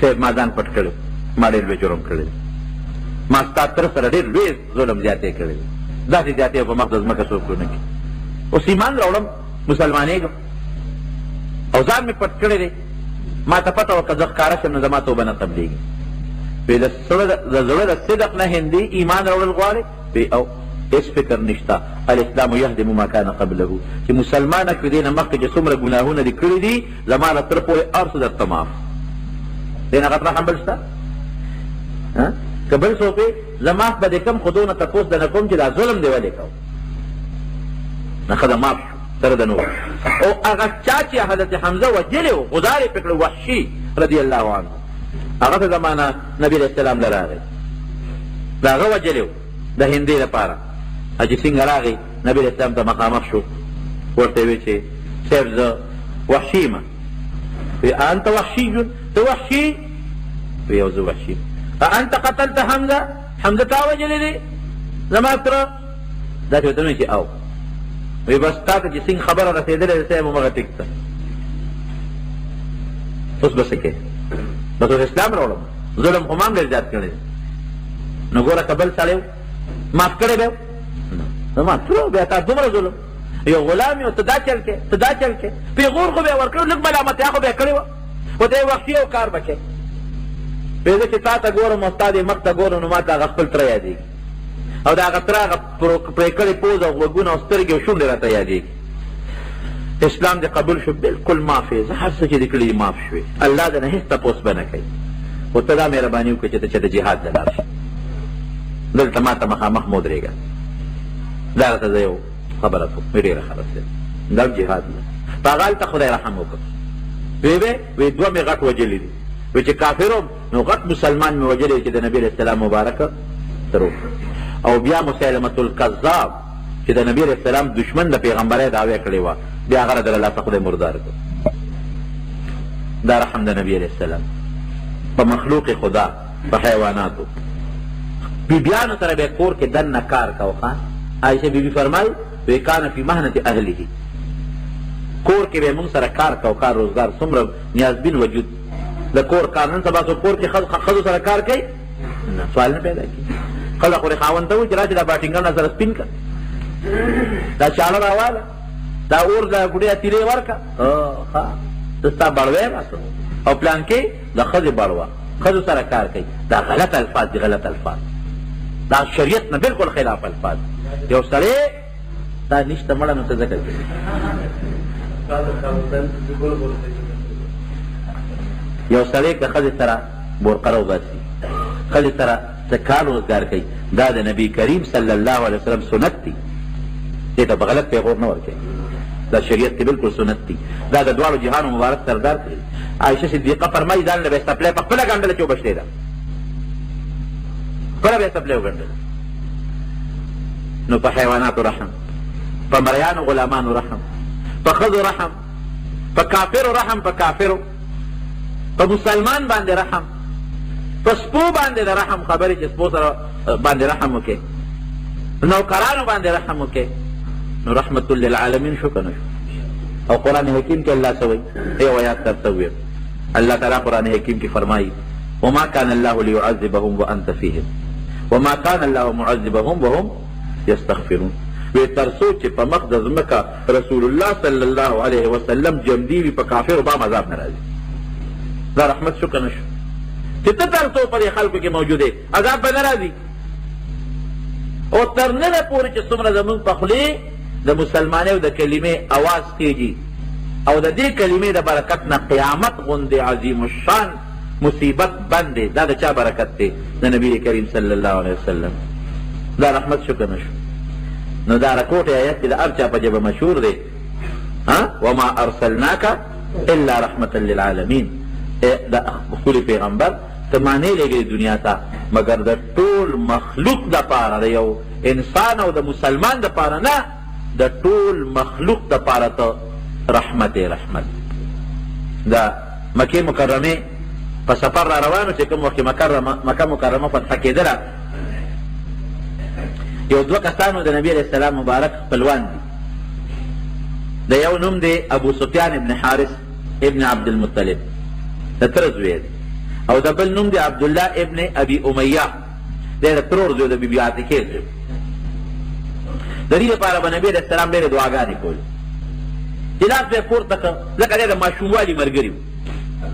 صاحب ما ځان پټ کړی ما ډېر لوی جرم کړی ما ستا تر سره ډېر لوی ظلم زیاتی کړی داسې زیاتی په مخ د ځمکه څوک ونه کړي اوس ایمان راوړم مسلمانېږم او ځان مې پټ کړی دی ما ته پته وه که زه ښکاره شم نو زما توبه نه قبلېږي وی د زړه د صدق نه هندي ایمان راوړل غواړې وی او هېڅ فکر نشته الاسلام یهدم ما کان قبله چې مسلمانه کړې دې نه مخکې چې څومره ګناهونه دې کړي دي زما له تر پورې هر څه درته معاف دې نه غټ رحم بل شته که بل څوک وي زما به دې کم خو دونه تپوس درنه کوم چې دا ظلم دې ولې کوو نه ښه ده معاف شو سره د نور او هغه چا چې حضرت حمزه وجلی و غدار یې پرې کړی وحشي رضی الله عنه هغه ته زمانه نبي علیه السلام له راغی د هغه وجلی و د هندۍ لپاره چې څنګه راغی نبي علیه السلام ته مخامخ شو ورته یې ویل چې صاحب زه وحشي یم وی انت وحشي ته وحشي وی یو زه وحشي انت قتلت حمزه حمزه تا وجلی دی زما تره دا چې ورته ویل چې او وی بس تا ته چې څنګه خبره رسېدلې ده صاحب همغه ټیک ده اوس به څه کوې بس اوس اسلام راوړم ظلم خو ما هم ډېر زیات کړی دی نو ګوره که بل سړی و معاف کړی به و معاف کړی بیا تا دومره ظلم یو غلام یو ته دا چل کې ته دا چل کې پیغور خو به یې ورکړی لږ ملامتیا خو به یې کړې وه خو ته یې وختي یو کار به کوې وی زه چې تا ته ګورم او ستا دې مخ ته ګورم نو ما ته هغه خپل تره یادېږي او د هغه تره هغه پرې کړې پوز او غوږونه او سترګې او شونډې راته یادېږي اسلام دې قبول شو بلکل معاف یې زه هر څه چې دې کړي دي معاف شوې الله د نه هېڅ تپوس به نه کوي خو ته دا مهرباني وکړه چې ته د جهاد ته لاړ شې دلته ما ته مخامخ مه ودرېږه دا راته زه یو خبره کوم ډېره ښه رسېده دا جهاد ده په هغه هلته خدای رحم وکړ وی دوه مې غټ وجلي دي وی چې کافر وم نو غټ مسلمان مې وجلی چې د نبي علیه السلام مبارکه تر او بیا مسلمة الکذاب چې د نبی علیه السلام دشمن د پیغمبرۍ دعوی کړې وه بیا هغه رضی الله څخه خدای مردار کړ دا رحم د نبی علیه السلام په مخلوق خدا په حیواناتو بیبیانو سره به کور کې دننه کار کوه عایشه بیبي فرمایي وی کان فی مهنة اهله کور کې به موږ سره کار کوه کار روزګار څومره نیازبین وجود د کور کار نن سبا څوک کور کې ښځو سره کار کوي نه سوال نه پیدا کېږي ښځه خو دې خاوند ته وایي چې راشي دا باټینګر نه سره سپین کړه دا چاړه راواله دا اور د ګوډۍ تیرې ورکړه ښه زه ستا بړوی یم او پلان کې د ښځې بړوه ښځو سره کار کوي دا غلط الفاظ دي غلط الفاظ دا شریعت نه بالکل خلاف الفاظ یو سړی دا نشته مړه نو ته ځکه یو سړی که ښځې سره بورقه راوباسي ښځې سره څه کار روزګار کوي دا د نبي کریم صلی الله علیه وسلم سنت دی دې ته په غلط پیغور نه ورکوي دا شریعت کې بالکل سنت دی دا د دواړو جهانو مبارک سردار کړي عایشه صدیقه فرمایي ځان له به سپلی په خپله ګنډله چې وبشلېده خپله به یې سپلی وګنډله نو په حیواناتو رحم په مریانو غلامانو رحم په ښځو رحم په کافرو رحم په کافرو په مسلمان باندې رحم په سپو باندې د رحم خبرې چې سپو سره باندې رحم وکړې نوکرانو باندې رحم وکړې نو رحمت للعالمین شو که نه شو او قرآن حکیم کې الله سوئی ایو آیات تر سوئی اللہ تعالیٰ قرآن حکیم کی فرمائی وما كان الله ليعذبهم وانت فيهم وما كان الله معذبهم وهم يستغفرون وی ترسو چې په مخ د ځمکه رسول الله صلی الله علیه وسلم جمدی وي په کافرو با عذاب نه راځي دا رحمت شو که نه شو چې ته ترسو په دې خلکو کې موجود یې عذاب به نه راځي او تر ننه پورې چې څومره زمونږ په خولې د مسلمانیو د کلمې اواز کېږي او د دې کلمې د برکت نه قیامت غوندې عظیم الشان مصیبت بند دی دا د چا برکت دی د نبی کریم صلی الله علیه وسلم دا رحمت شو که نه شو نو دا رکوټ آیت کې د هر چا په ژبه مشهور دی وما ارسلناک الا رحمتا للعالمین د خپل پیغمبر ته ما نه لېږلې دنیا ته مګر د ټول مخلوق دپاره د یو انسان او د مسلمان دپاره نه د ټول مخلوق دپاره ته رحمت رحمت د مکې مکرمې په سفر را روانو چې کوم وخت مکه مکرمه فتحه کېدله یو دوه کسانو د نبی علیه السلام مبارک خپلوان دي د یو نوم دی ابو سفیان ابن حارث ابن عبدالمطلب د تره زوی دی او د بل نوم دی عبدالله ابن ابي امیه دی د ترور زوی د بیبي عتیقې زوی د دې لپاره به نبی علیه السلام ډېرې دعاګانې کولې چې لاس به یې پورته کړه ځکه دی د ماشوموالي ملګري و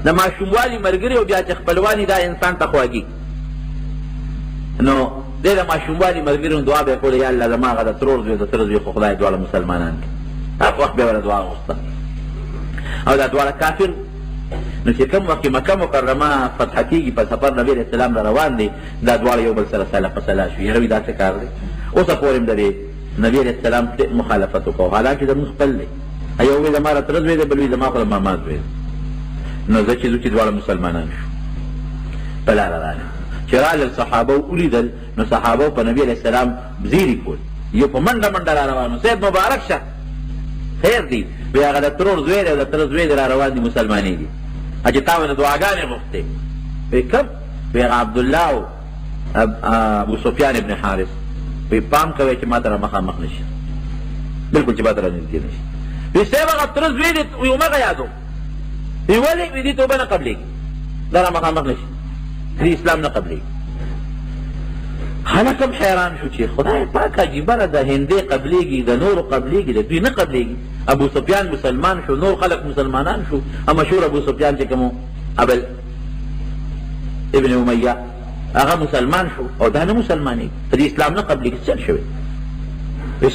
د ماشوموالي ملګري او بیا چې خپلواني دا انسان ته خواږي نو دی د ماشوموالي ملګري دعا به یې کولې یا الله زما هغه د ترور زوی د تره زوی خو خدای دواړه مسلمانان کړي هغه وخت به یې ورله دعا غوښته او دا دواړه کافر نو چې کوم وخت مکه مکرمه فتحه کېږي په سفر نبی علیه السلام را روان دی دا دواړه یو بل سره سلا په سلا شو یاره وي دا څه کار دی اوسه پورې هم د دې نبی علیه السلام مخالفت وکړو حالانکې زموږ خپل دی یو وی زما را تره زوی دی بل وی زما خو د ماما زوی دی نو زه چې ځو چې دواړه مسلمانان شو په لاره راغلل چې رالل صحابه ولیدل نو صحابه په نبی علیه السلام زیري کول یو په منډه منډه را روانو صاحب مبارک شه خیر دی وی هغه د ترور زوی دی او د تره زوی دی را روان دي مسلمانېږي چې تا ونه دعاګانې غوښتې وی کوم وی هغه عبدالله او ابو سفیان ابن حارث وی پام کوئ چې ما ته را مخامخ نه شي بلکل چې ما ته را نږدې نه شي وی صاحب هغه تره زوی دی وی همغه یادو وی ولې وی دې توبه نه قبلېږي دا را مخامخ نه شي دې اسلام نه قبلېږي خلک هم حیران شو چې خدای پاک عجیبه ده د هندې قبلېږي د نورو قبلېږي د دوی نه قبلېږي ابو سفیان مسلمان شو نور خلق مسلمانان شو مشهور ابو سفیان چې کوم ابل ابن امیه هغه مسلمان شو او دا نه مسلمانېږي په دې اسلام نه قبلېږي څه شوی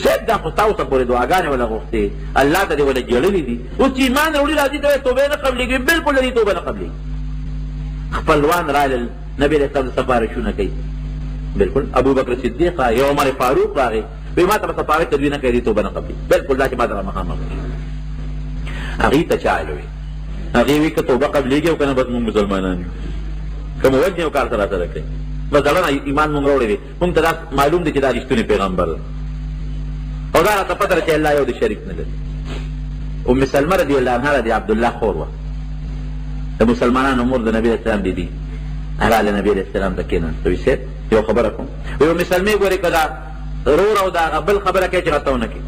صاحب دا خو تا اوسه پورې دعاګانې وله غوښتې الله ته دې وله جړلې دي اوس چې ایمان راوړي راځي ته توبه نه قبلېږي بلکل د دې توبه نه قبلېږي خپلوان رالل نبي علیه السلام سفارشونه کوي بلکل ابو بکر صدیق یا عمر فاروق راغی وی ما ته به سفارش تدوی نه کوي دې توبه نه قبلېږي بلکل دا چې ما ته را مخامخ هغې ته چا ویل هغې وی که توبه قبلېږي او که نه بس مونږ مسلمانان یو که مو وجنې او کار سره سره کوي بس دغه نه ایمان مونږ راوړی دی مونږ ته دا معلوم دی چې دا رښتونی پیغمبر دی او دا راته پته ده چې الله یو د شریک نه لري ام سلمه رضی الله عنها د عبدالله خور وه د مسلمانانو مور د نبي علیه السلام بیبي راله نبي علیه السلام ته کېناسته وي صاحب یو خبره کوم وی ام سلمې ګورې که دا رور او د هغه بل خبره کوي چې راته ونه کړي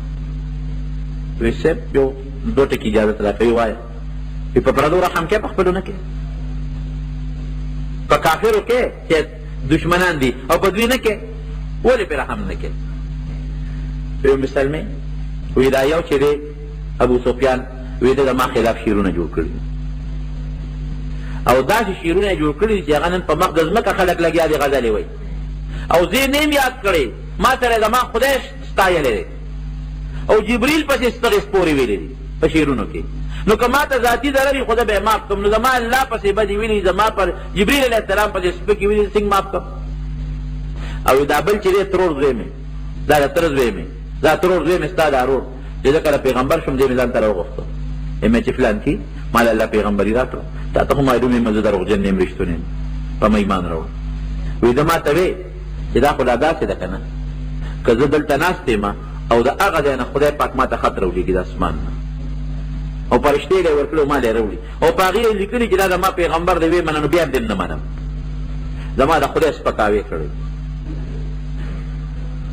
وی صاحب یو دوه ټکي اجازت راکوي وایه وی په پردو رحم کې په خپلو نه کې په کافرو کې چې دشمنان دي او په دوی نه کې ولې پرې رحم نه کې وی ام سلمې وی دا یو چې دی ابو سفیان وی د ما خلاف شیرونه جوړ کړي او داسې شیرونه یې جوړ کړي چې هغه نن په مخ د ځمکه خلک لګیا دي غزلې وایي او زه یې نیم یاد کړی ما سره زما خدای ستایلی دی او جبریل پسې ستغې سپورې ویلې دي په شعرونو کې نو که ما ته ذاتي ضرر وي خدای به یې معاف کړم نو زما الله پسې بدې ویلي زما پر جبریل علیه السلام پسې سپکې ویلي څنګه معاف کړم او دا بل چې دی ترور زوی مې دا د تره زوی مې دا ترور زوی مې ستا دا رور چې زه کله پیغمبر شوم دې مې ځان ته راوغوښته مې چې فلان کې ما له الله پیغمبري راکړه تا ته خو معلوم یم زه دروغجن یم رښتونی یم په ما ایمان راوړه وی ده ما ته وې چې دا خو لا داسې ده که نه که زه دلته ناست یم او د هغه ځای نه خدای پاک ما ته خط راولېږي د اسمان نه او فرشتې له یې ورکړي او ما له یې راوړي او په هغې یې لیکلي چې دا زما پیغمبر دی ویې منه نو بیا هم دې نه منم زما د خدای سپکاوی کړی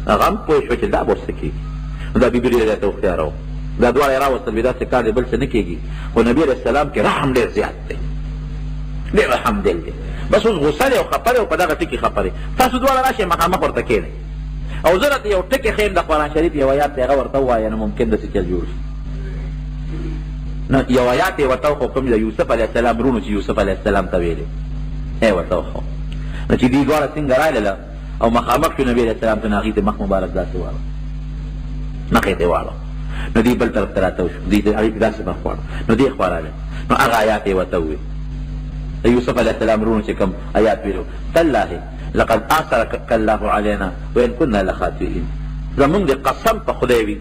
هغه هم پوه شوه چې دا به ورڅه کېږي نو دا بیبي ډېره زیاته هوښیاره وه دا دواړه یې راوستل وي داسې کار دی بل څه نه کېږي خو نبي علیه السلام کې رحم ډېر زیات دی ډېر رحم دل دی بس اوس غوسه دی او خفه دی او په دغه ټکي خفه دی تاسو دواړه راشئ مخامخ ورته کښېنئ او زه راته یو ټکي ښیم د قرآن شریف یو آیات دی هغه ورته ووایه نو ممکن داسې چل جوړ شي نو یو آیات یې ورته وښو کوم د یوسف علیه السلام وروڼو چې یوسف علیه السلام ته ویلې یې ورته وښو نو چې دوی دواړه څنګه رالله او مخامخ شو نبي علیه السلام ته نو هغې ته مخ مبارک داسې واړو مخې ته یې واړو نو دوی بل طرف ته راته وشو دوی هغې ته داسې مخ واړو نو دې خوا راغله نو هغه آیات یې ورته وویل د یوسف علیه السلام وروڼو چې کوم آیات ویلو تالله لقد آثرك الله علينا وإن كنا لخاطئين زمونږ د قسم په خدای وي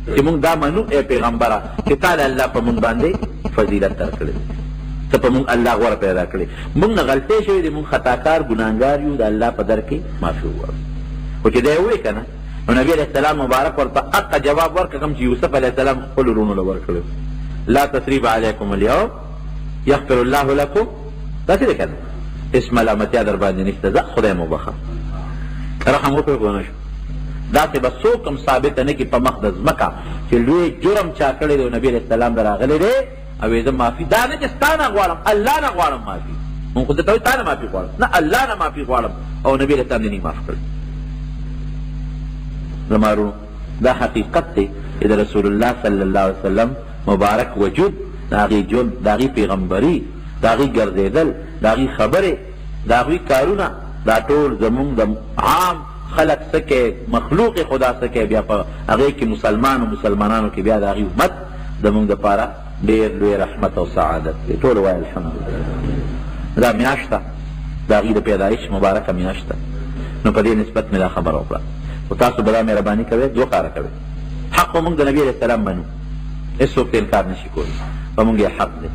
چې مونږ دا منو ای پیغمبره چې تا د الله په مونږ باندې فضیلت درکړی ته په مونږ الله غوره پیدا کړی مونږ نه غلطۍ شوې دي مونږ خطاکار ګناهګار یو د الله په در کې معافي وغواړو خو چې دا یې ووایي که نه نو نبي علیه السلام مبارک ورته حقه جواب ورکړه کوم چې یوسف علیه السلام خپلو وروڼو له ورکړی لا تثریب علیکم اليوم یغفر الله لکم داسې دی که نه اسم ملامتیا در باندې نشته ځه خدای مو بخه رحم وکړو که ونه شو داسې به څوک هم ثابته نه کړي په مخ د ځمکه چې لوی جرم چا کړی دی او نبي علیه السلام ته راغلی دی او یې زه معافي دا نه چې ستا نه غواړم الله نه غواړم معافي مونږ خو درته وایو تا نه معافي غواړم نه الله نه معافي غواړم او نبي علیه السلام دې نه معاف کړی زما ورونو دا حقیقت دی چې د رسول الله صلی الله علیه وسلم مبارک وجود د هغې ژوند د هغې پیغمبري د هغې ګرځېدل د هغې خبرې د هغوی کارونه دا ټول زمونږ د عام خلق سکے مخلوق خدا سکے بیا په هغې کې مسلمانانو کې بیا د هغې امت زمونږ دپاره ډېر لوی رحمت او سعادت دی ټول وایي الحمدلله دا میاشت ده د هغې د پیدایش مبارکه میاشت ده نو په دې نسبت مې دا خبره وکړه خو تاسو به دا مهرباني کوئ دوه کاره کوئ حق به مونږ د نبي علیه السلام منو هېڅوک ته انکار نشي کولی په مونږ یې حق دی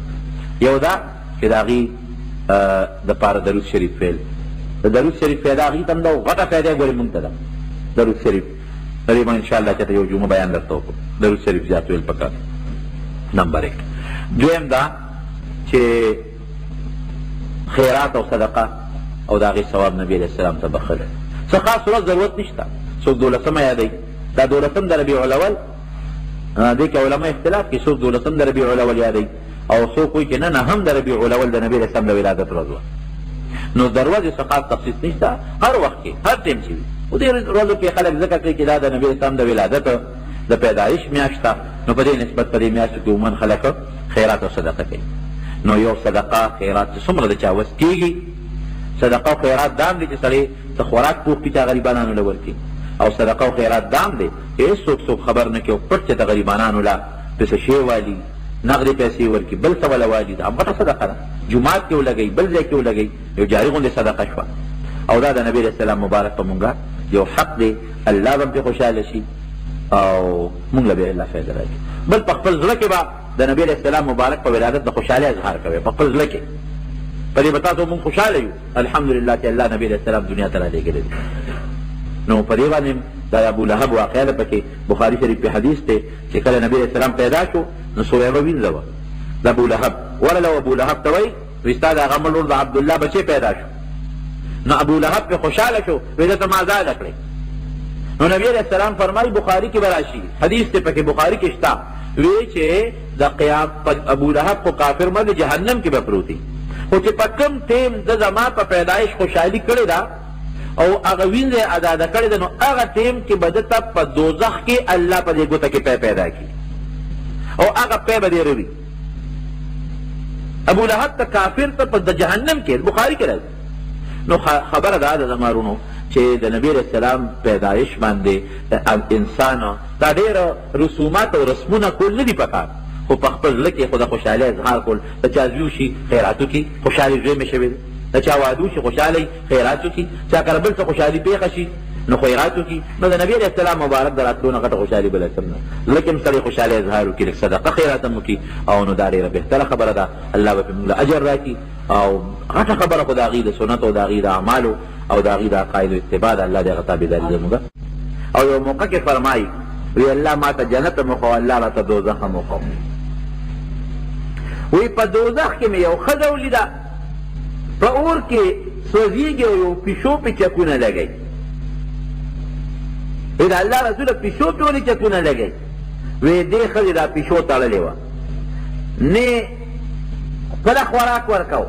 یو دا چې د هغې دپاره درود شریف ویل د درود شریف پیدا هغې ته هم ده او غټه پیدا یې ګورې مونږ ته ده درود شریف دې به انشاءالله چېرته یو جمعه بیان درته وکړو درود شریف زیات ویل پکار نمبر 1 دویم دا چې خیرات او صدقه او د هغې ثواب نبي علیه السلام ته بخلی څه خاص ورځ ضرورت نشته څوک 12مه یادوي دا 12م د ربیع الاول دې کې علما اختلاف کې څوک 12م د ربیع الاول یادوي او څوک وایي چې نه نهم د ربیع الاول د نبي علیه السلام د ولادت ورځ وه نو د ورځې څه خاص تخصیص نشته هر وخت کې هر ټیم چې وي خو دې ورځو کې خلک ذکر کوي چې دا د نبي علیه السلام د ولادت د پیدایش میاشت ده نو په دې نسبت په دې میاشتو کې عموما خلک خیرات او صدقه کوي نو یو صدقه خیرات چې څومره د چا وس کېږي صدقه او خیرات دام دی چې سړی څه خوراک پوخ کړي چې غریبانانو له ورکړي او صدقه او خیرات دام دی چې هېڅوک خبر نه کوي او پټ چې د غریبانانو له پسې شی والي نغدې پیسې ورکړي بل څه وله والي دا پټه صدقه ده جومات کې ولګوي بل ځای کې ولګوي یو جاري غوندې صدقه شوه او دا د نبي علیه السلام مبارک په مونږه یو حق دی الله به هم پرې خوشحاله شي او مونږ له بیا الله فایده راکړي بل په خپل زړه کې به د نبي علیه السلام مبارک په ولادت د خوشحالۍ اظهار کوي په خپل زړه کې په دې به تاسو مونږ خوشحاله یو الحمدلله چې الله نبي علیه السلام دنیا ته رالیږلی دی نو په دې باندې دا ابو لهب واقعه ده پکې بخاري شریف کې حدیث دی چې کله نبي علیه السلام پیدا شو نو سوره به وینځه وه د ابو لهب ورله ابو لهب ته وایي وایي ستا د هغه مړ ورور د عبدالله بچی پیدا شو نو ابو لهب پې خوشحاله شو وایي ده ته ما ازاده کړې نو نبي علیه السلام فرمایي بخاري کې به راشي حدیث دی پکې بخاري کې شته وی چې د قیام ابو لهب خو کافر مه د جهنم کې به پروت خو چې په کوم ټیم د زما په پیدایش خوشحالي کړې ده او هغه وینځه ازاده کړې ده نو هغه ټیم کې به ده ته په دوزخ کې الله په دې ګوته کې پی پیدا کړي او هغه پی به دې روي ابو لهب ته کافر ته په د جهنم کې بخاري کې راځي نو خبره دا ده زما وروڼو چې د نبي علیه السلام پیدایش باندې انسان دا ډېر رسومات او رسمونه کول نه دي پکار خو په خپل زړه کې خو د خوشحالۍ اظهار کول د چا زوی شي خیراتو کې خوشحالي زوی مې شوې ده د چا واده وشي خوشحالۍ خیراتو کې چا کله بل څه خوشحالي پېښه شي نو خیراتو کې نو د نبي علیه السلام مبارک د راتلو نه غټه خوشحالي بله څه نه لیکن سړی خوشحالۍ اظهار وکړي لږ صدقه خیرات هم وکړي او نو دا ډېره بهتره خبره ده الله به پرې موږ له اجر راکړي او غټه خبره خو د هغې د سنت او د هغې د اعمالو او د هغې د عقایدو اتباع ده الله د هغه تابعداري زموږ او یو موقع کې فرمایي وی الله ما ته جنت هم وښو الله راته دوزخ هم وښو وی په دوزخ کې مې یو ښځه ولیده په اور کې سوځېږي او یو پیشو پې چکونه لګوي د الله رسوله پیشو پې ولې چکونه لګوي وی دې ښځې دا پیشو تړلې وه، نه خپله خوراک ورکو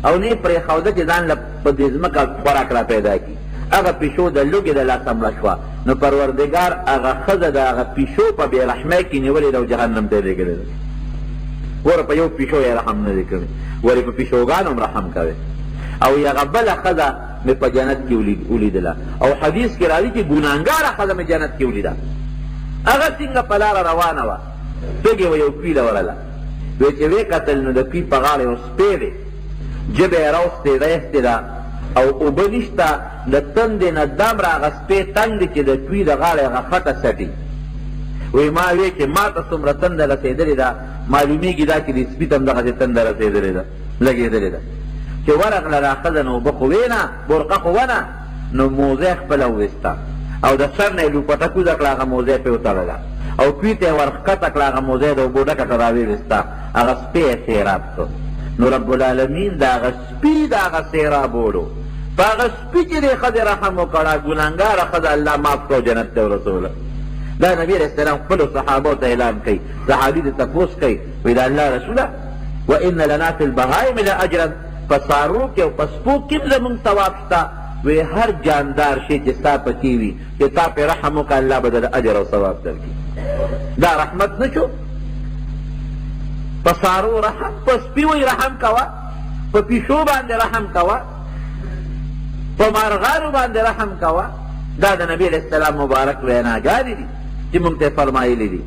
او نه پرېښوده چې ځان له په دې ځمکه خوراک را پیدا کړي. هغه پیشو د لوږې د لاسه مړه شوه، نو پروردګار هغه ښځه د هغه پیشو په بې رحمۍ کې نیولې ده او جهنم ته یې لېږلې ده. ګوره په یو پیشو یې رحم نه دی کړی، ولې په پیشوګانو هم رحم کوي. او هغه بله ښځه مې په جنت کې ولیدله، او حدیث کې راځي چې ګناهګاره ښځه مې جنت کې ولیده. هغه څنګه په لاره روانه وه، تږې وه، یو کوي له ورله وی چې ویې کتل نو د کوي په غاړه یو سپی دی، ژبه یې راوستې ده ایستې ده او اوبه نشته، د تندې نه دم راغه سپی تنګ دی چې د کوي د غاړه هغه خټه څټي. وی ما وی چې ما ته څومره تنده رسېدلې ده، معلومیږي دا چې د سپي ته هم دغسې تنده رسېدلې ده، لګېدلې ده. چې ورغله دا ښځه نو اوبه خو وینه، برقه خو ونه، نو موزه خپله وویسته او د سر نه یې لوپټه کوزه کړه، هغه موزه پرې وتړله او کوي ته یې ورښکته کړه، هغه موزه یې د اوبو ډکه کړه راویویسته، هغه سپی یې سیراب کړ. نو رب العالمین د هغه سپي د هغه سیراب وړو، په هغه سپي چې دې ښځې رحم وکړه، ګناهګاره ښځه الله معاف کړه او جنت ته ورسوله. دا نبي علیه السلام خپلو صحابو ته اعلان کوي. صحابي دې تپوس کوي، وایي د الله رسوله وان لنا فی البهائم لاجرا، په څاروو کې او په سپو کې هم زمونږ ثواب شته. وی هر جاندار شی چې ستا پکې وي چې تا پې رحم وکړه، الله به د اجر او ثواب درکړي. دا رحمت نه شو؟ په څاروو رحم، په سپي وی رحم کوه، په پیشو باندې رحم کوه، په مارغانو باندې رحم کوه. دا د نبي علیه السلام مبارک ویناګانې دي چې موږ ته یې فرمایلي دي.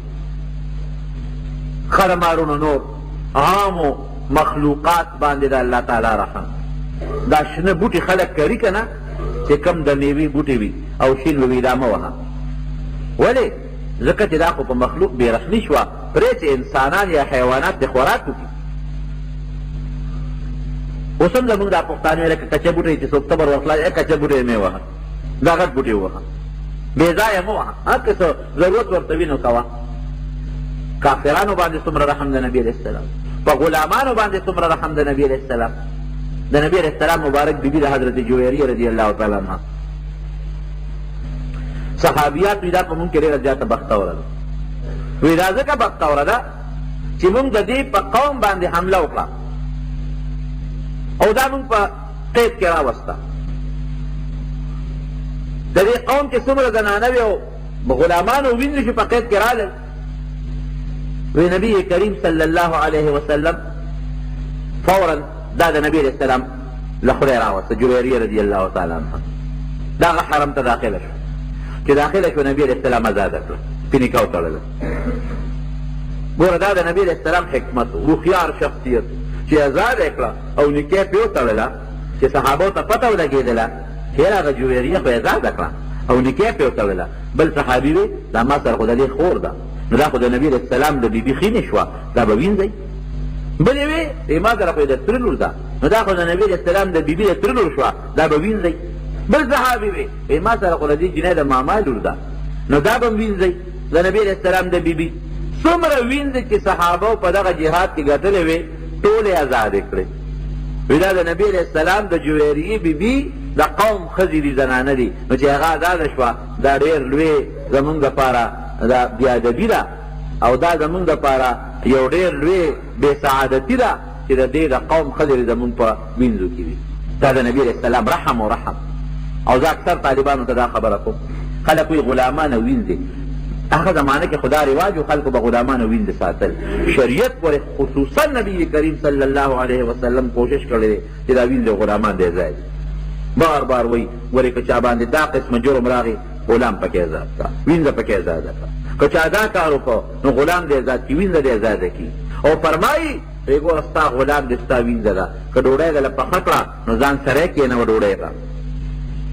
خرمارونو نور عامو مخلوقات باندې د الله تعالی رحم. دا شنه بوټي خلک کري که نه، چې کم د میوې بوټي وي او شین وي، دا مه وهه. ولې؟ ځکه چې دا خو په مخلوق بې رحمي شوه، پرې چې انسانان یا حیوانات د خوراک وکړي. اوس هم زمونږ دا پښتانه لکه کچه بوټی چې څوک تبر ورخلاص کچه بوټی مې وهه، دا غټ بوټي ووهه، بې ځایه مه وهه، هر که څه ضرورت ورته وي نو کوه. کافرانو باندې څومره رحم د نبي علیه السلام، په غلامانو باندې څومره رحم د نبي علیه السلام. د نبی علیه السلام مبارک بیبي د حضرت جویریه رضی الله تعالی عنها صحابیات وی دا په مونږ کې ډېره زیاته بختوره ده. وی دا ځکه بختوره ده چې مونږ د دې په قوم باندې حمله وکړه او دا مونږ په قید کې راوسته. د دې قوم کې څومره زنانه وي او غلامان او وینې چې په قید کې رالل. وی نبی کریم صلی الله علیه وسلم فورا دا د نبی علیه السلام له خدای راوسته، جویریه رضی الله تعالی عنها. دا هغه حرم ته داخله شو، چې داخله شو نبی علیه السلام ازاده کړه، پې نکاح وتړله. ګوره دا د نبی علیه السلام حکمت و، هوښیار شخصیت چې ازاده یې کړه او نکاح پې وتړله، چې صحابو ته پته ولګېدله چې هغه جویریه خو ازاده کړه او نکاح پې وتړله. بل صحابي وی دا ما سره خو د دې خور ده، نو دا خو د نبي علیه السلام د بیبي خینې شوه، دا به وینځئ. بلې وی ما سره خو یې د تره لور ده، نو دا خو د نبي علیه السلام د بیبي د تره لور شوه، دا به وینځئ. بل صحابي وی ما سره خو د دې جنۍ د ماما لور ده، نو دا به وینځئ د نبي علیه السلام د بیبي. څومره وینځئ چې صحابو په دغه جهاد کې ګټلې وې، ټولې ازادې کړې. وی دا د نبي علیه السلام د جویریې بیبي د قوم ښځې دي، زنانه دي، نو چې هغه ازاده شوه، دا ډېر لوی زمونږ دپاره دا بېادبي ده او دا زمونږ دپاره یو ډېر لوی بې سعادتي ده چې د دې د قوم ښځې زمونږ په وینځو کې وي. دا د نبي علیه السلام رحم و رحم. او زه اکثر طالبانو ته دا خبره کوم، خلک وایي غلامان او وینځې. هغه زمانه کې خدا رواج و، خلکو به غلامان او وینځې ساتل. شریعت پورې خصوصا نبي کریم صلی الله علیه وسلم کوشش کړی دی چې دا وینځې او غلامان دی ځای. بار بار وایي ولې که چا باندې دا قسمه جرم راغی، غلام پکې ازاد کړه، وینځه پکې ازاده کړه. که چا دا کار وکړو نو غلام دې ازاد کړي، وینځه دې ازاده کړي. او فرمایي ای ګوره ستا غلام دې ستا وینځه ده، که ډوډۍ دله پخه کړه نو ځان سره یې کښېنوه ډوډۍ ته،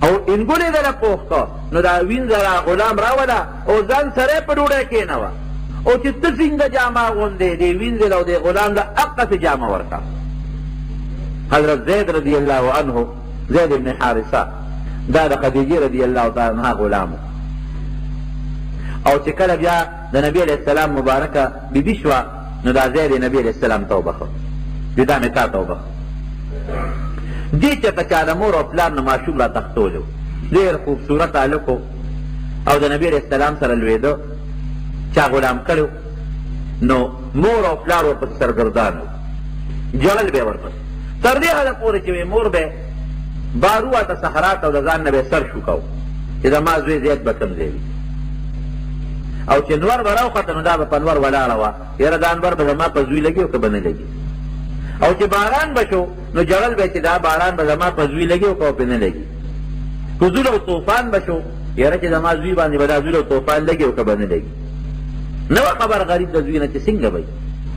او انګولې دله پوخ کړه نو دا وینځه را غلام راوله او ځان سره یې په ډوډۍ کښېنوه. او چې ته څنګه جامه اغوندې دې وینځې له او دې غلام له هغسې جامه ورکړه. حضرت زید رضی الله عنه، زید بن حارثه، دا د خدیجې رضی الله تعالی عنها غلام، او چې کله بیا د نبی علیه السلام مبارکه بیبي شوه نو دا ځای د نبی علیه السلام ته وبخه، دا مې تا ته وبخه. دې چېرته چا د مور او پلار نه ماشوم را تختولی و، ډېر خوبصورت هلک او د نبي علیه السلام سره لوېده. چا غلام کړو نو مور او پلار ورپسې سرګردان وو، جړل به ورپسې تر دې حده پورې چې مور به بار ووته صحرا ته او د ځان نه به سر شوکاو چې زما زوی زیات به کوم ځای وي، او چې انور به راوخته نو دا به په انور ولاړه وه، یاره دا انور به زما په زوی لګي او که به نه لګي، او چې باران به شو نو جړل به چې دا باران به زما په زوی لګي او که پې نه لګي، که زول او طوفان به شو یاره چې زما زوی باندې به دا زول او طوفان لګي او که به نه لګي. نه وه خبر غریب د زوی نه چې څنګه به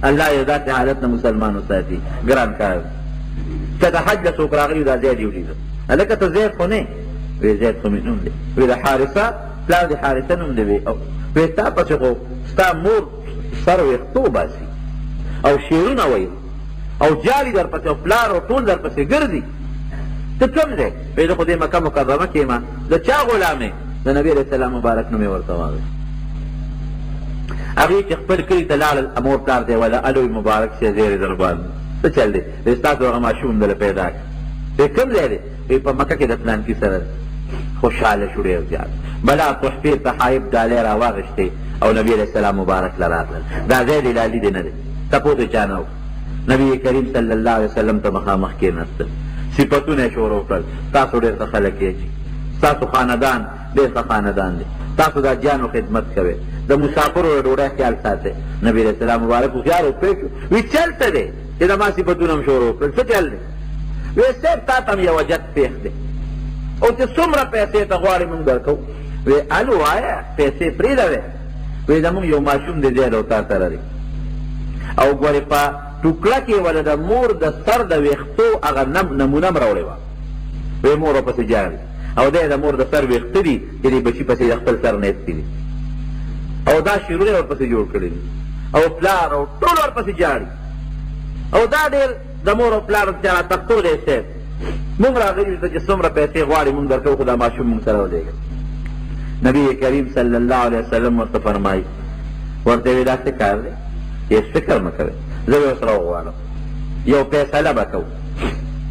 الله یو داسې حالت نه مسلمان وساتي، ګران کار که د حج له څوک راغلي دا ځای دې ولیده، هلکه ته زید خو نه وی زید خو مې نوم دی، وی د حارثه پلار د حارثه نوم دی، وی تا پسې خو ستا مور سر ویښتو باسي او شعرونه وایي او جالي در پسې او پلار او ټول در پسې ګرځي، ته کوم دی؟ وی زه خو دې مکه مکرمه کې یم، د چا غلام یې؟ د نبي علیه السلام مبارک نوم یې ورته واغی. هغې چې خپل کلي ته لاړل مور پلار دی وله الوی مبارک شه زیرې در باندې څه چل دی؟ وی ستاسو هغه ماشوم دله پیدا کړ. وی کوم ځای دی؟ وی په مکه کې د پلانکي سره خوشحاله شو ډېر زیات، بلا تحفې تحایف ډالۍ را واغېښتې او نبي علیه السلام مبارک له راغلل. دا ځای دی لالي دی نه دی، تپوس یې چا نه و. نبي کریم صلی الله علیه وسلم ته مخامخ کېناستل، صفتونه یې شروع کړل، تاسو ډېر ښه خلک یې، ستاسو خاندان ډېر ښه خاندان دی، تاسو د حاجیانو خدمت کوئ، د مسافرو د ډوډۍ خیال ساتئ. نبي علیه السلام مبارک هوښیار و پوه شو، وی چل څه دی چې زما صفتونه هم شروع کړل، څه چل دی؟ وی صاحب تا ته هم یوه جد پېښ دی او چې څومره پیسې ته غواړې مونږ درکوو. وی الو وایه پیسې پرېږده وی، وی زمونږ یو ماشوم دی دی او تا سره دی، او ګورې په ټوکړه کې وله د مور د سر د ویښتو هغه نمونه م راوړې وه، وی مور ورپسې جاړي او دی د مور د سر ویښته دي چې دې بچي پسې د خپل سر نه ایستي دي، او دا شعرونه یې ورپسې جوړ کړي دي، او پلار او ټول ورپسې جاړي، او دا ډېر د مور او پلار چا تختو دی صاحب، مونږ راغلي ته چې څومره پیسې غواړي مونږ درکوو، خو دا ماشوم مونږ سره ولېږه. نبي کریم صلی الله علیه وسلم ورته فرمایي، ورته وی دا څه کار دی؟ هېڅ فکر مه کوئ، زه به ورسره وغواړم، یو فیصله به کوو،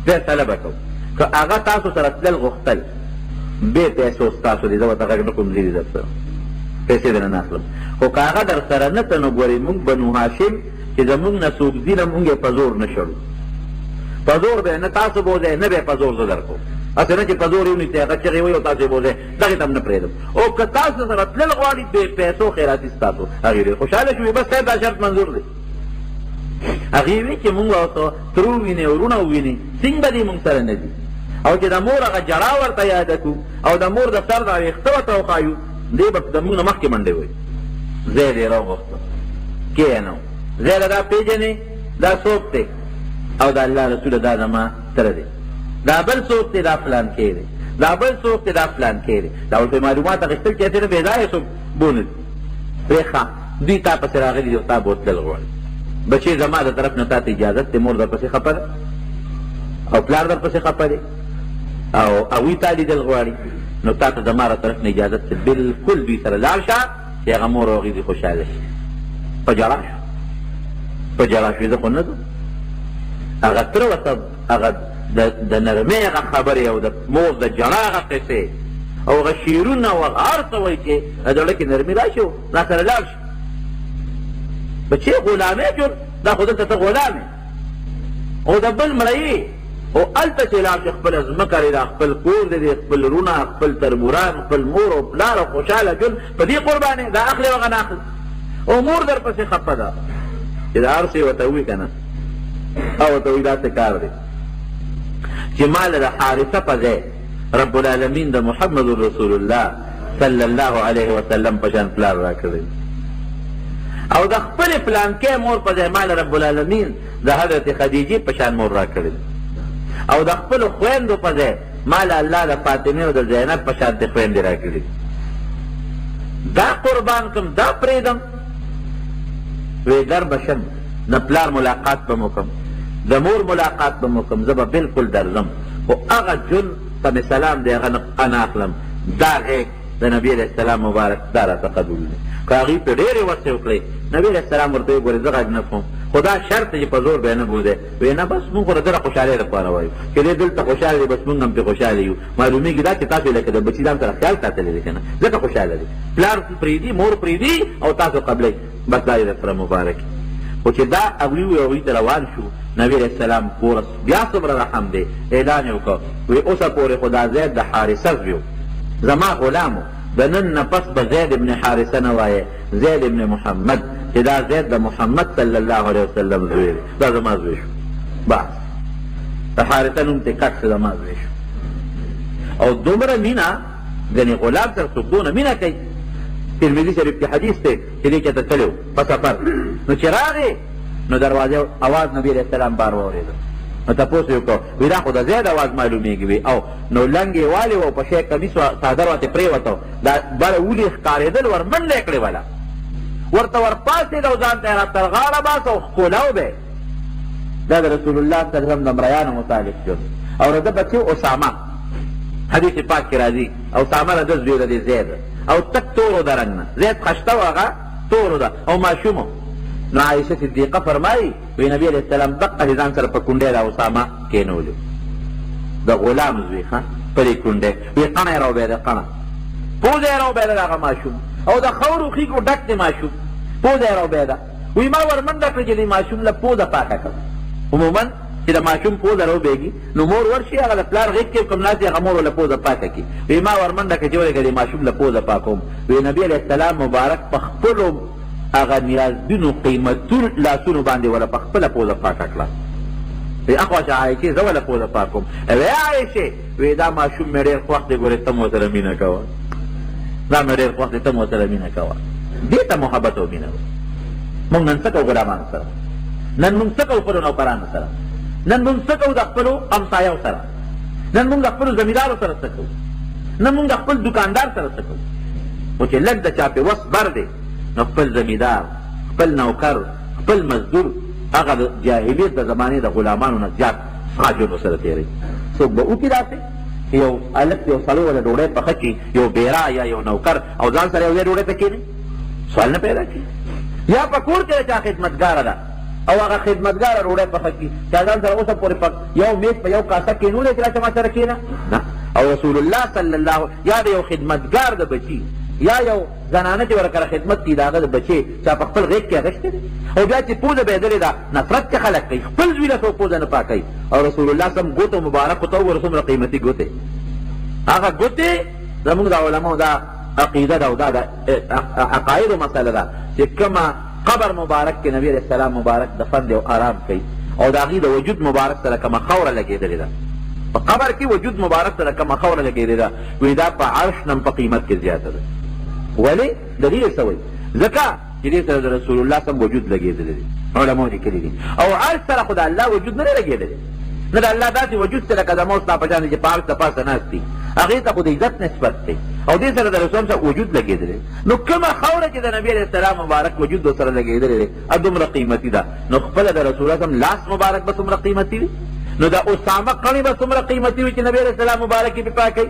فیصله به کوو، که هغه تاسو سره تلل غوښتل بې پیسو ستاسو دي، زه ورته غږ نه کوم زه دې در سره پیسې درنه نه اخلم، خو که هغه در سره نه ته نو ګورئ مونږ بنو هاشم چې زمونږ نه څوک ځي نه مونږ یې په زور نه شړو، په زور به نه تاسو بوځئ نه به یې په زور زه در کوم، هسې نه چې په زور یې ونیسئ هغه چغې وایي او تاسو یې بوځئ، دغې ته هم نه پرېږدم. او که تاسو سره تلل غواړي بې پیسو خیراتي ستاسو، هغې ډېر خوشحاله شوې، بس صاحب دا شرط منظور دی. هغې وی چې مونږ ورته ترو ووینې وروڼه ووینې څنګ به دې مونږ سره نه دي، او چې د مور هغه جړا ورته یاده کړو او د مور د سر دا ویښته ورته وښایو، دی به د مونږ نه مخکې منډې وایي. ځای دې راوغوښته کښېنو، ځای له دا پېژنې دا څوک دی؟ او د الله رسوله دا زما تره دی، دا بل څوک دی؟ دا فلانکی دی، دا بل څوک دی؟ دا فلانکی دی. دا ورته معلومات اخېستل چې هسې نه بې ځایه څوک بونه پرېښه، دوی تا پسې راغلي دي او تا بوتلل غواړي. بچې زما د طرف نه تا ته اجازت دی، مور در پسې خفه ده او پلار در پسې خفه دی او هغوی تا لیدل غواړي، نو تا ته زما له طرف نه اجازت دی، بلکل دوی سره لاړ شه چې هغه مور او هغې دې خوشحاله شي. په ژړا شو، په ژړا شوې زه خو نه ځم. هغه تره ورته هغه د نرمۍ هغه خبرې او د مور د ژړا هغه قصې او هغه شعرونه او هغه هر څه وایي چې د زړه کې نرمي را شي او را سره لاړ شي. بچې غلامې جوړ دا خو دلته ته غلام یې او د بل مړه یې، او هلته چې لاړ شي خپله ځمکه دی، دا خپل کور دی، خپل رونه، خپل تربوران، خپل مور او پلار او خوشحاله ژوند په دې قربانې دا اخلي او هغه نه اخلي، او مور در پسې خفه ده چې دا هر څه یې ورته ووایي که نه، او ورته وایي دا څه کار دی چې ما له د حارثه په ځای رب العالمین د محمد رسول الله صلی الله علیه وسلم په شان پلار را کړی، او د خپلې پلانکۍ مور په ځای ما له رب العالمین د حضرت خدیجې په شان مور را کړی، او د خپلو خویندو په ځای ما له الله د فاطمې او د زینب په شانتې خویندې را کړي. دا قربان کړم، دا پرېږدم، وی در به شم، د پلار ملاقات به مو کړم، د مور ملاقات به مو کړم، زه به بلکل درځم، خو هغه ژوند ته مې سلام دی هغه نه اخلم. دا غیږ د نبي علیه السلام مبارک دا راته قبول دی. که هغوی پرې ډېرې وسې وکړې، نبي علیه السلام ورته ویې ګورې زه غږ نه کوم، خدا شرط چې په زور به نه بوځي وایي نه بس مونږ خو د ده خوشحالۍ لپاره وایو چې دی دلته خوشحاله دی بس مونږ هم پرې خوشحاله یو معلومېږي دا چې تاسو لکه د بچي ځان سره خیال ساتلی دی که نه ځکه خوشحاله دی پلار پرېږدي مور پرېږدي او تاسو قبلئ بس دا یې درسره مبارک خو چې دا هغوی وي هغوی ته روان شو نبي علیه السلام کورس بیا څومره رحم دی اعلان یې وکړ وایي اوسه پورې خو دا زید د حارثه زوی زما غلام د نن نه پس به زید ابن حارثه نه وایې زید ابن محمد چې دا زید د محمد صلی الله علیه وسلم زوی دی دا زما زوی شو بس د حارثه نوم ترې کټ شو زما زوی شو او دومره مینه ګنې غلام سره څوک دونه مینه کوي ترمذي شریف کې حدیث دی چې دې چېرته تللی په سفر نو چې راغې نو دروازې اواز نبي علیه السلام بار واورېده نو تپوس یې وکړو وایي دا خو د زید اواز معلومېږي وي او نو لنګ یې والې و په شی کمیس څادر ورته پرېوته دا بله ولې ښکارېدل ور منډه یې کړې وله ورته ورپاسېد او ځان ته یې را تر غاړه باس او ښکلاو به دا د رسول الله صلی الله علیه وسلم د مریانو متعلق شو او د ده بچی اسامه حدیث پاک کې راځي اسامه د ده زوی د دې زید او تک تورو د رنګ نه زید خشته و هغه تورو ده او ماشومو نو عایشه صدیقه فرمایي وی نبي علیه السلام دقه ځان سره په کونډۍ د اسامه کېنولو د غلام زوی ښه په دې کونډۍ وی قڼه یې راوبېده قڼه پوزه یې راوبېده د هغه ماشوم او د خاورو خیګو ډک دی ماشوم پوزه یې راوبېده وی ما ورمنډه کړه چې دې ماشوم له پوزه پاکه کړه عموما چې د ماشوم پوزه راوبېږي نو مور ورشي هغه د پلار غېږ کې کوم ناستې هغه مور له پوزه پاکه کړي وی ما ورمنډه کړه چې ولې دې ماشوم له پوزه پاکوم وی نبي علیه السلام مبارک په خپلو هغه نیازبینو قیمتون لاسونو باندې وله په خپله پوزه پاکه کړه وی اخواشه عایشې زه وله پوزه پاکوم وی عایشې وی دا ماشوم مې ډېر خوښ دی ګورې ته مو سره مینه کوه دا مې ډېر خوښ دی ته مو سره مینه کوه دې ته محبت او مینه مونږ نن څه کوو غلامانو سره نن مونږ څه کوو خپلو نوکرانو سره نن مونږ څه کوو د خپلو همسایو سره نن مونږ د خپلو زمیندارو سره څه کوو نن مونږ د خپل دکاندار سره څه کوو خو چې لږ د چا پې وس بر دی نو خپل زمیندار خپل نوکر خپل مزدور هغه د جاهلیت د زمانې د غلامانو نه زیات ساجونو سره تېروي څوک به وکړي داسې یو هلک یو سړی وله ډوډۍ پخه کړي یو بیرا یا یو نوکر او ځان سره یو ځای ډوډۍ ته کښېني سوال نه پیدا کړي یا په کور کې د چا خدمتګاره ده او هغه خدمتګاره ډوډۍ پخه کړي چا ځان سره اوسه پورې یو میز په یو کاسه کښېنولی چې راشه ما سره کښېنه نه او رسول الله صلی الله یا د یو خدمتګار د بچي یا یو زنانه چې ورکره خدمت کړي د هغه د بچې چا په خپل غېږ کې اخیستی دی او بیا چې پوزه بېدلې ده نفرت کې خلک کوي خپل زوی له څوک پوزه نه پاکوي او رسول الله سم ګوتو مبارکو ته وګوره څومره قیمتي ګوتې هغه ګوتې زموږ د علماو دا عقیده ده او دا د عقایدو مسله ده چې کومه قبر مبارک کې نبي علیه السلام مبارک دفن دی او آرام کوي او د هغې د وجود مبارک سره کومه خاوره لګېدلې ده په قبر کې وجود مبارک سره کومه خاوره لګېدلې ده وایي دا په عرش نه په قیمت کې زیاته ده ولې دلیل څه وایي ځکه چې دې سره د رسول الله سم وجود لګېدلی دی علماو لیکلي دي او عرش سره خو د الله وجود نه دی لګېدلی نه د الله داسې وجود سره که زما ستا په شان دی چې په عرش د پاسه ناست دي هغې ته خو د عزت نسبت دی او دې سره د رسول سره وجود لګېدلی نو کومه خاوره چې د نبي علیه السلام مبارک وجود ورسره لګېدلی دی دومره قیمتي ده نو خپله د رسول الله لاس مبارک به څومره قیمتي وي نو د اسامه قڼې به څومره قیمتي وي چې نبي علیه السلام مبارک یې پې پاکوي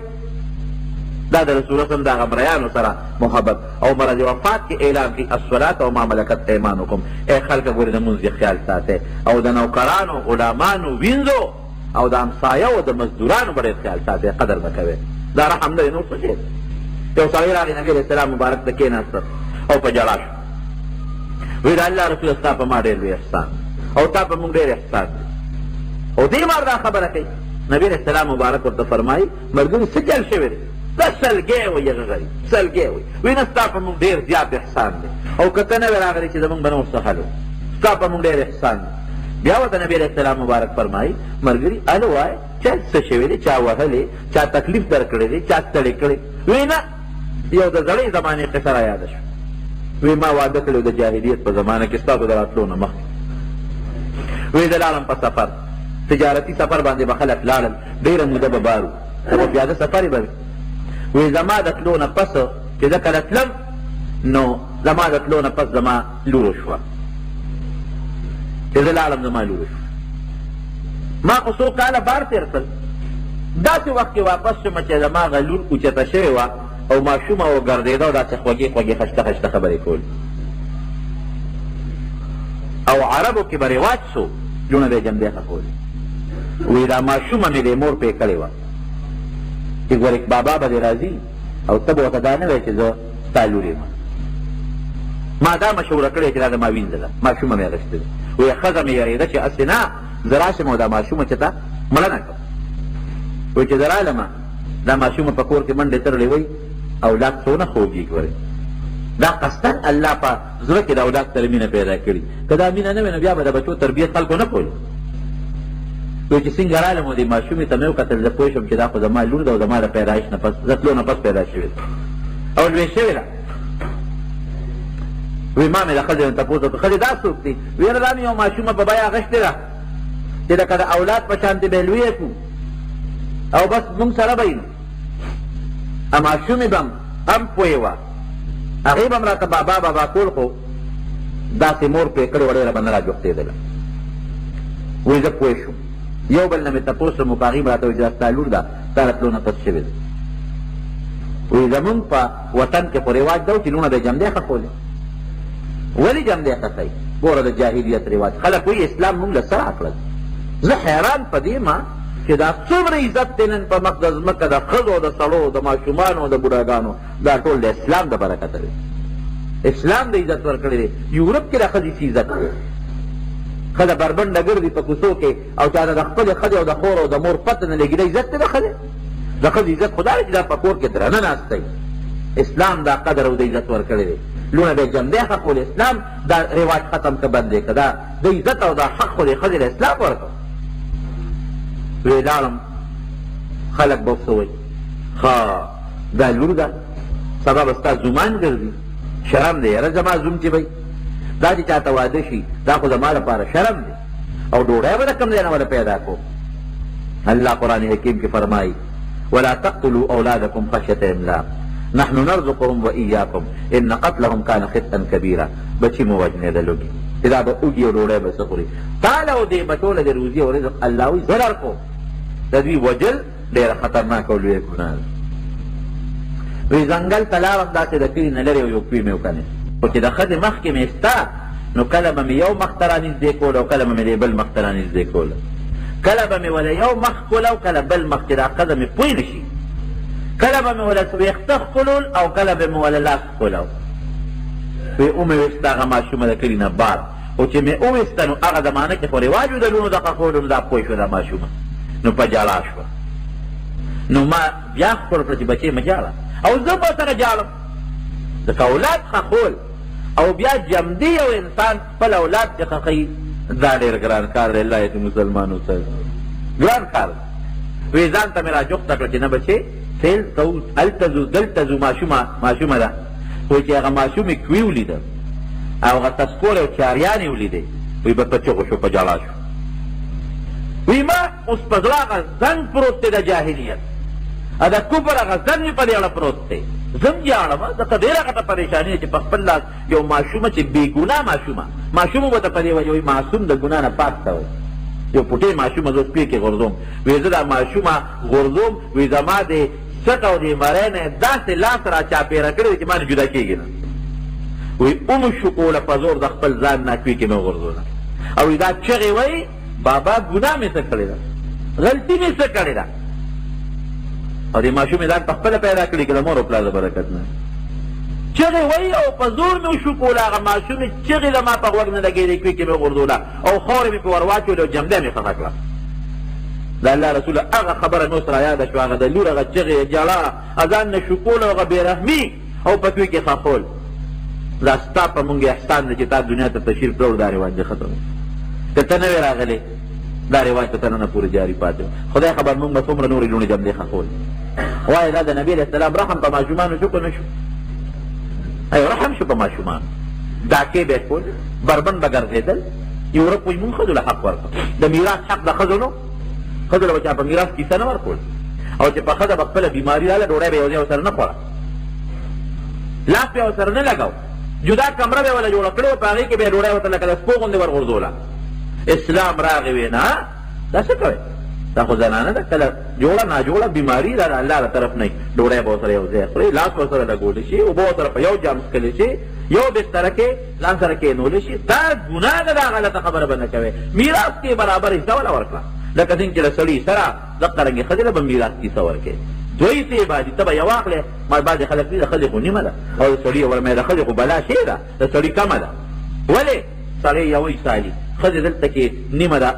دا د رسول الله د هغه مریانو سره محبت او مرض وفات کې اعلان کړي الصلاة او ما ملکت ایمانکم ای خلکه ګورې د مونځ خیال ساتئ او د نوکرانو غلامانو وینځو او د همسایه او د مزدورانو به ډېر خیال ساتئ قدر به کوئ دا رحم نه دی نور څه شی یو سړی راغی نبي علیه السلام مبارک ته کېناسته او په ژړا شو وایي د الله رسوله ستا په ما ډېر لوی احسان او تا په مونږ ډېر احسان دی او دې مار دا خبره کوي نبي علیه السلام مبارک ورته فرمایي ملګري څه چل شوی دی دا سلګی وایي هغه غریب سلګی وایي وایي نه ستا په مونږ ډېر زیات احسان دی او که ته نه وې راغلی چې زمونږ به نور څه حل و ستا په مونږ ډېر احسان دی بیا ورته نبي علیه السلام مبارک فرمایي ملګري هله وایه چا څه شوی دی چا وهلی چا تکلیف در کړی دی چا ستړی کړی وایي نه یو د زړې زمانې قصه را یاده شو وایي ما واده کړی د جاهلیت په زمانه کې ستاسو د راتلو نه مخکې وایي زه لاړم په سفر تجارتي سفر باندې به خلک لاړل ډېره موده به بار و خو پیاده سفر یې به وي وی زما د تلو نه پس چې زه کله تلم نو زما د تلو نه پس زما لورو شوه چې زه لاړم زما لورو شوه ما خو څو کاله بار تېر کړل داسې وخت کې واپس شومه چې زما هغه لور اوچته شوې وه او ماشومه وګرځېده او داسې خوږې خوږې خشته خشته خبرې کولې او عربو کې به رواج سو لونه به یې جمدی خښولې وی دا ماشومه مې د مور پې کړې وه چې ګورې بابا به دې راځي او ته به ورته دا نه وایې چې زه ستا لور یم ما دا مشوره کړې چې دا د ما وینځه ده ماشومه مې اخېستې ده وایي ښځه مې یارېده چې هسې نه زه راشم او دا ماشومه چې ته مړه نه کړم وایي چې زه رالمه دا ماشومه په کور کې منډې ترلې وایي اولاد څونه خوږي ګورې دا قصدن الله په زړه کې د اولاد سره مینه پیدا کړي که دا مینه نه وي نو بیا به د بچو تربیت خلکو نه کوي وایي چې څنګه رالم او دې ماشومې ته مې وکتل زه پوه شم چې دا خو زما لور ده او زما د پیدایش نه پس زه تلو نه پس پیدا شوې ده او لوی شوې ده وی ما مې د ښځې نه تپوس وکړ ښځې دا څوک دي ویره دا مې یو ماشومه په بیه اخېستې ده چې لکه د اولاد په شانتې به یې لویه کړو او بس مونږ سره به یې نو ماشومې به هم پوهې وه هغې به هم راته بابا بابا کول خو داسې مور پرې کړې وه ډېره به نه را جوختېدله وایي زه پوه شوم یو بل نه مې تپوس وم په هغې به راته وایي چې دا ستا لور ده ستا له تلو نه پس شوې ده وایي زمونږ په وطن کې خو رواج ده چې لوڼه به یې جمدی ښخولې ولې جمدی ښخوئ ګوره د جاهلیت رواج خلک وایي اسلام مونږ له څه راکړل زه حیران په دې ما چې دا څومره عزت دی نن په مخ د ځمکه د ښځو د سړو د ماشومانو د بوډاګانو دا ټول د اسلام د برکته دی اسلام د عزت ورکړی دی یورپ کې د ښځې څه عزت دی ښځه بربنډه ګرځي په کوڅو کې او چاته د خپلې ښځې او د خور او د مور پته نه لګي دا عزت دی د ښځې د ښځې عزت خو دا دی چې دا په کور کې درنه ناستی اسلام دا قدر او د عزت ورکړی دی لونه به جمدی ښخول اسلام دا رواج ختم که بند دی که دا د عزت او دا حق خو د ښځې د اسلام ورکړ وی لاړم خلک به څه وایي ښه دا لور ده سبا به ستا زومان ګرځي شرم دی یاره زما زوم چې وایي دا چې چاته واده شي دا خو زما لپاره شرم دی او ډوډۍ به د کوم ځای نه وله پیدا کوم الله قرآن حکیم کې فرمایي ولا تقتلوا اولادکم خشیة املاق نحن نرزقهم وإياكم ان قتلهم كان خطئا كبيرا بچی مو وجنې د لوګي چې دا به اوږي او ډوډۍ به څه خوري تاله او دې بچو له د روزي او رزق الله وایي زه درکوم د دوی وجل ډېره خطرناکه او لویه ګناه ده وایي ځنګل ته لاړم داسې د کلي نه لرې یو کوی مې وکنې خو چې د ښځې مخکې مې ستا نو کله به مې یو مخ ته رانږدې کوله او کله به مې د بل مخ ته رانږدې کوله کله به مې وله یو مخ کوله او کله بل مخ چې دا ښځه مې پوه نه شي کله به مې وله ویښته ښکلول او کله به مې وله لاس ښکلو وی ومې ویسته هغه ماشومه د کلي نه بار خو چې مې وویسته نو هغه زمانه کې خو رواج و د لوڼو د ښخولو نو دا پوه شوه دا ماشومه نو په جاړه شوه نو ما بیا خپل کړه چې بچې مه جاړه او زه به سره جاړم ځکه اولاد ښخول او بیا جمدي یو انسان خپل اولاد چې ښخوي دا ډېر ګران کار دی الله یې مسلمانو سره ګران کار دی وی ځان ته مې را جوخته کړه چې نه بچې فیل ته هلته ځو دلته ځو ماشومه ده خو چې هغه ماشومې کوي ولیده او هغه تسکور او چاریانې ولیدې وی به په چغو شو په جاړه شو وی ما اوس په زړه هغه زنګ پروت دی د جاهلیت د کفر هغه زنګ مې په دې اړه پروت دی زم جاړم ځکه ډېره غټه پریشاني چې په خپل لاس یو ماشومه چې بېګناه ماشومه به ته په دې وجه وایي معصوم د ګناه نه پاک ته وایي یو پوټې ماشومه زه سپي کې غورځوم وی زه دا ماشومه غورځوم وی زما د سټ او د مرۍ نه داسې لاس را چاپېره کړی دی چې ما نه جدا کېږي نه وی اوم شکوله په زور د خپل ځان ناکوي کې مې وغورځوله او دا چغې وایي بابا ګناه مې څه کړې ده غلطي مې څه کړې ده او دې ماشومې ځان په خپله پیدا کړي که د مور او پلار د برکت نه چغې وایي او په زور مې وشکوله هغه ماشومې چغې د ما په غوږ نه لګېدې کوي کې مې وغورځوله او خاورې مې پې ور واچولې او جمده مې ښخه کړه د الله رسوله هغه خبره مې اوس را یاده شوه هغه د لور هغه چغې جړه ځان نه شکول او هغه بېرحمي او په توی کې خښول دا ستا په مونږ احسان دی چې تا دنیا ته تشریف راوړو دا رواج دی ختم که ته نه وې راغلی دا رواج ته تر ننه پورې جاري پاتې خدای خبر مونږ به څومره نورې لوڼې جملې خښول وایي دا د نبي علیه السلام رحم په ماشومانو شو که نه شو ایو رحم شو په ماشومانو ډاکې به یې کول بربند به ګرځېدل یورپ وایي مونږ ښځو له حق ورکړو د میراث حق د ښځو نو ښځو له به چا په میراث کیسه نه ورکول او چې په ښځه به خپله بیماري راغله ډوډۍ به یو ځای ورسره نه خوړه لاس به یې ورسره نه لګاو جدا کمره به یې وله جوړه کړې وه په هغې کې به یې ډوډۍ ورته لکه د سپو غوندې ورغورځوله اسلام راغی وی نه دا څه کوئ دا خو زنانه ده کله جوړه ناجوړه بیماري ده د الله له طرف نه ډوډۍ به ورسره یو ځای خورې لاس به ورسره لګولی شي اوبه ورسره په یو جام څښلی شي یو بستره کې ځان سره کښېنولی شي دا ګناه ده دا غلطه خبره به نه کوې میراث کې برابر حصه وله ورکړه لکه څنګه چې د سړي سره دقه رنګې ښځې له به میراث کې حصه ورکړې دوی څه باندې ته به یو واخلې ما بعضې خلک دي د ښځې خو نیمه ده او د سړي ورمې د ښځې خو بلا شی ده د سړي کمه ده ولې سړی یوی سالي ښځې دلته کې نیمه ده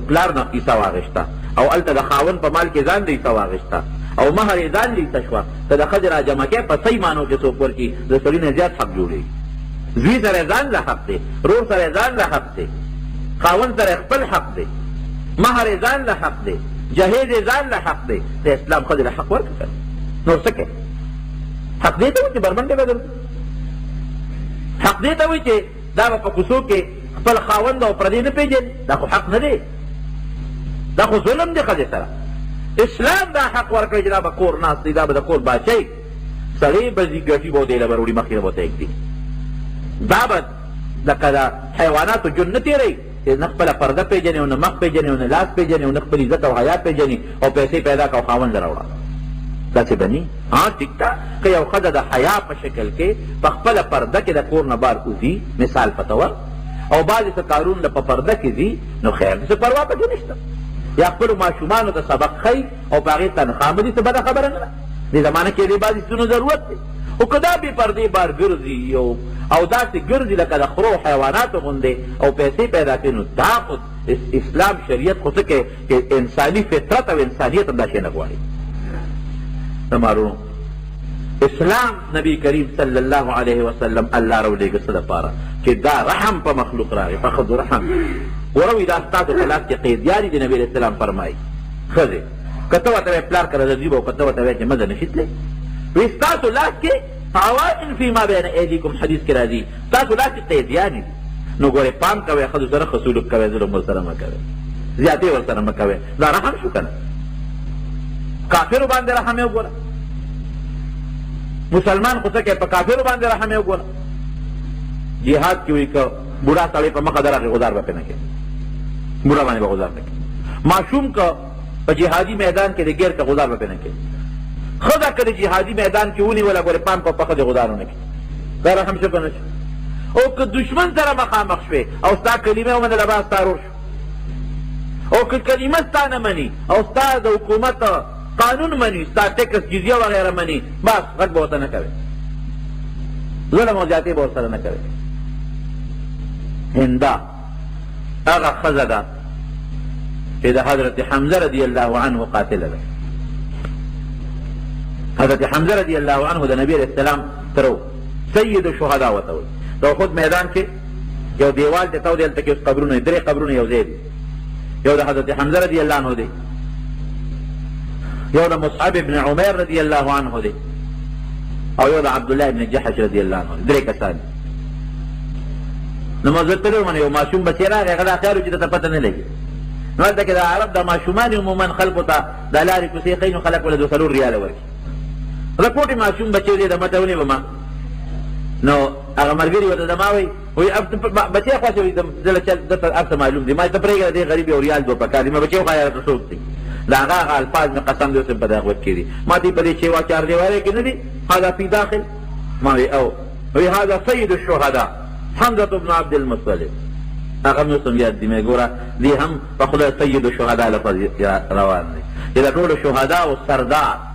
پلار نه حصه واخېسته او هلته د خاوند په مال کې ځان له حصه واخېسته او مهر یې ځان له حصه شوه که د ښځې را جمع کې په صحیح معنو کې څوک ورکړي د سړي نه زیات حق جوړېږي زوی سره ځان له حق دی رور سره ځان له حق دی خاوند سره خپل حق دی مهر یې ځان له حق دی جهیز یې ځان له حق دی د اسلام ښځې له حق ورکړه نور څه کوې حق دې ته وایي چې بربنډې به درځي حق دې ته وایي چې دا به په کوڅو کې خپل خاوند او پردی نه پېژني دا خو حق نه دی دا خو ظلم دی ښځې سره اسلام دا حق ورکړی چې دا به کور ناست دی دا به د کور باچی سړی به ځي ګټي به دی له به وړي مخکې به ورته ایږدي دا به لکه د حیواناتو ژوند نه تېروي چې نه خپله پرده پېژني او نه مخ پېژني او نه لاس پېژني او نه خپل عزت او حیا پېژني او پیسې پیدا کړه او خاوند له راوړه داسې به ني ټیک ده که یو ښځه د حیا په شکل کې په خپله پرده کې د کور نه بار وځي مثال په طور او بعضې څه کارونه په پرده کې ځي نو خیر څه پروا پکې نشته یا خپلو ماشومانو ته سبق ښیي او په هغې تنخوا مه دي څه بده خبره نه ده دې زمانه کې دې بعضې څیزونو ضرورت دی خو که دا بې پردې بار ګرځي او داسې ګرځي لکه د خرو حیواناتو غوندې او پیسې پیدا کوي نو دا خو اسلام شریعت خو څه کوي چې انساني فطرت او انسانیت هم دا شی نه غواړي معلوم اسلام نبی کریم صلی الله علیه وسلم الله راولېږه څه دپاره چې دا رحم په مخلوق راغی په ښځو رحم وروي دا ستاسو په لاس کې قیدیانې دي نبي علیه السلام فرمایي ښځې که ته ورته وایې پلار کره درځي به او که ته ورته وایې چې مزه نشي تللی وایي ستاسو لاس کې عوائن فیما بین ایدیکم حدیث کې راځي ستاسو لاس کې قیدیانې دي نو ګورې پام کوئ ښځو سره ښه سلوک کوئ ظلم ورسره مه کوئ زیاتې ورسره مه کوئ دا رحم شو که نه کافرو باندې رحم یې وګوره مسلمان خو څه کوي په کافرو باندې رحم یې وګوره جهاد کې وایي که بوډا سړی په مخه درغې غدار به پرې نه کوي بوډا باندې به غدار نه کوي ماشوم که په جهادي میدان کې د ګیر که غدار به پرې نه کوي ښځه که د جهادي میدان کې ونیوله ګورې پام کوه په ښځې غدار ونه کوي دا رحم شو که نه شو او که دشمن سره مخامخ شوې او ستا کلمه ومنله بیا ستا رور شو او که کلمه ستا نه مني او ستا د حکومت قانون مني ستا ټکس جزیه وغیره مني بس غږ به ورته نه کوې ظلم او زیاتې به ورسره نه کوې هندا هغه ښځه ده چې د حضرت حمزه رضی الله عنه قاتله ده حضرت حمزه رضی الله عنه د نبی علیه السلام ترو سید الشهدا ورته وایي د احد میدان کې یو دیوال دی ته دلته کې اوس قبرونه درې قبرونه یو ځای دي یو د حضرت حمزه رضی الله عنه دی یو د مصعب ابن عمیر رضی الله عنه دی او یو د عبدالله ابن جحش رضی الله عنه درې کسان نو موضوع تلو من یو ماشوم بچی راغی هغه دا خیال و چې ته پته نه لګي نو هلته کې د عرب د ماشومان عموما خلکو ته د لارې کوڅې ښیي نو خلک ورله 2 ریاله ورکړي رپوټې ماشوم بچی دی د مته ونیوه ما نو هغه ملګري ورته د ما وایي بچی خوښ وي دته هر څه معلوم دي ما ته پرېږده دې غریب یو ریال 2 پکار دي ما بچی وښایه راته څوک دی د هغه الفاظ مې قسم دی اوس په دغه وخت کې دي ما دې په دې چې وا چاردیوالۍ کې نه دي هذا فی داخل ما وایي او وایي هذا سید الشهداء حمزه بن عبد المطلب هغه مې اوس هم یاد دي مې ګوره دې هم په خوله سید الشهداء لفظ روان دی چې د ټولو شهدا او سردار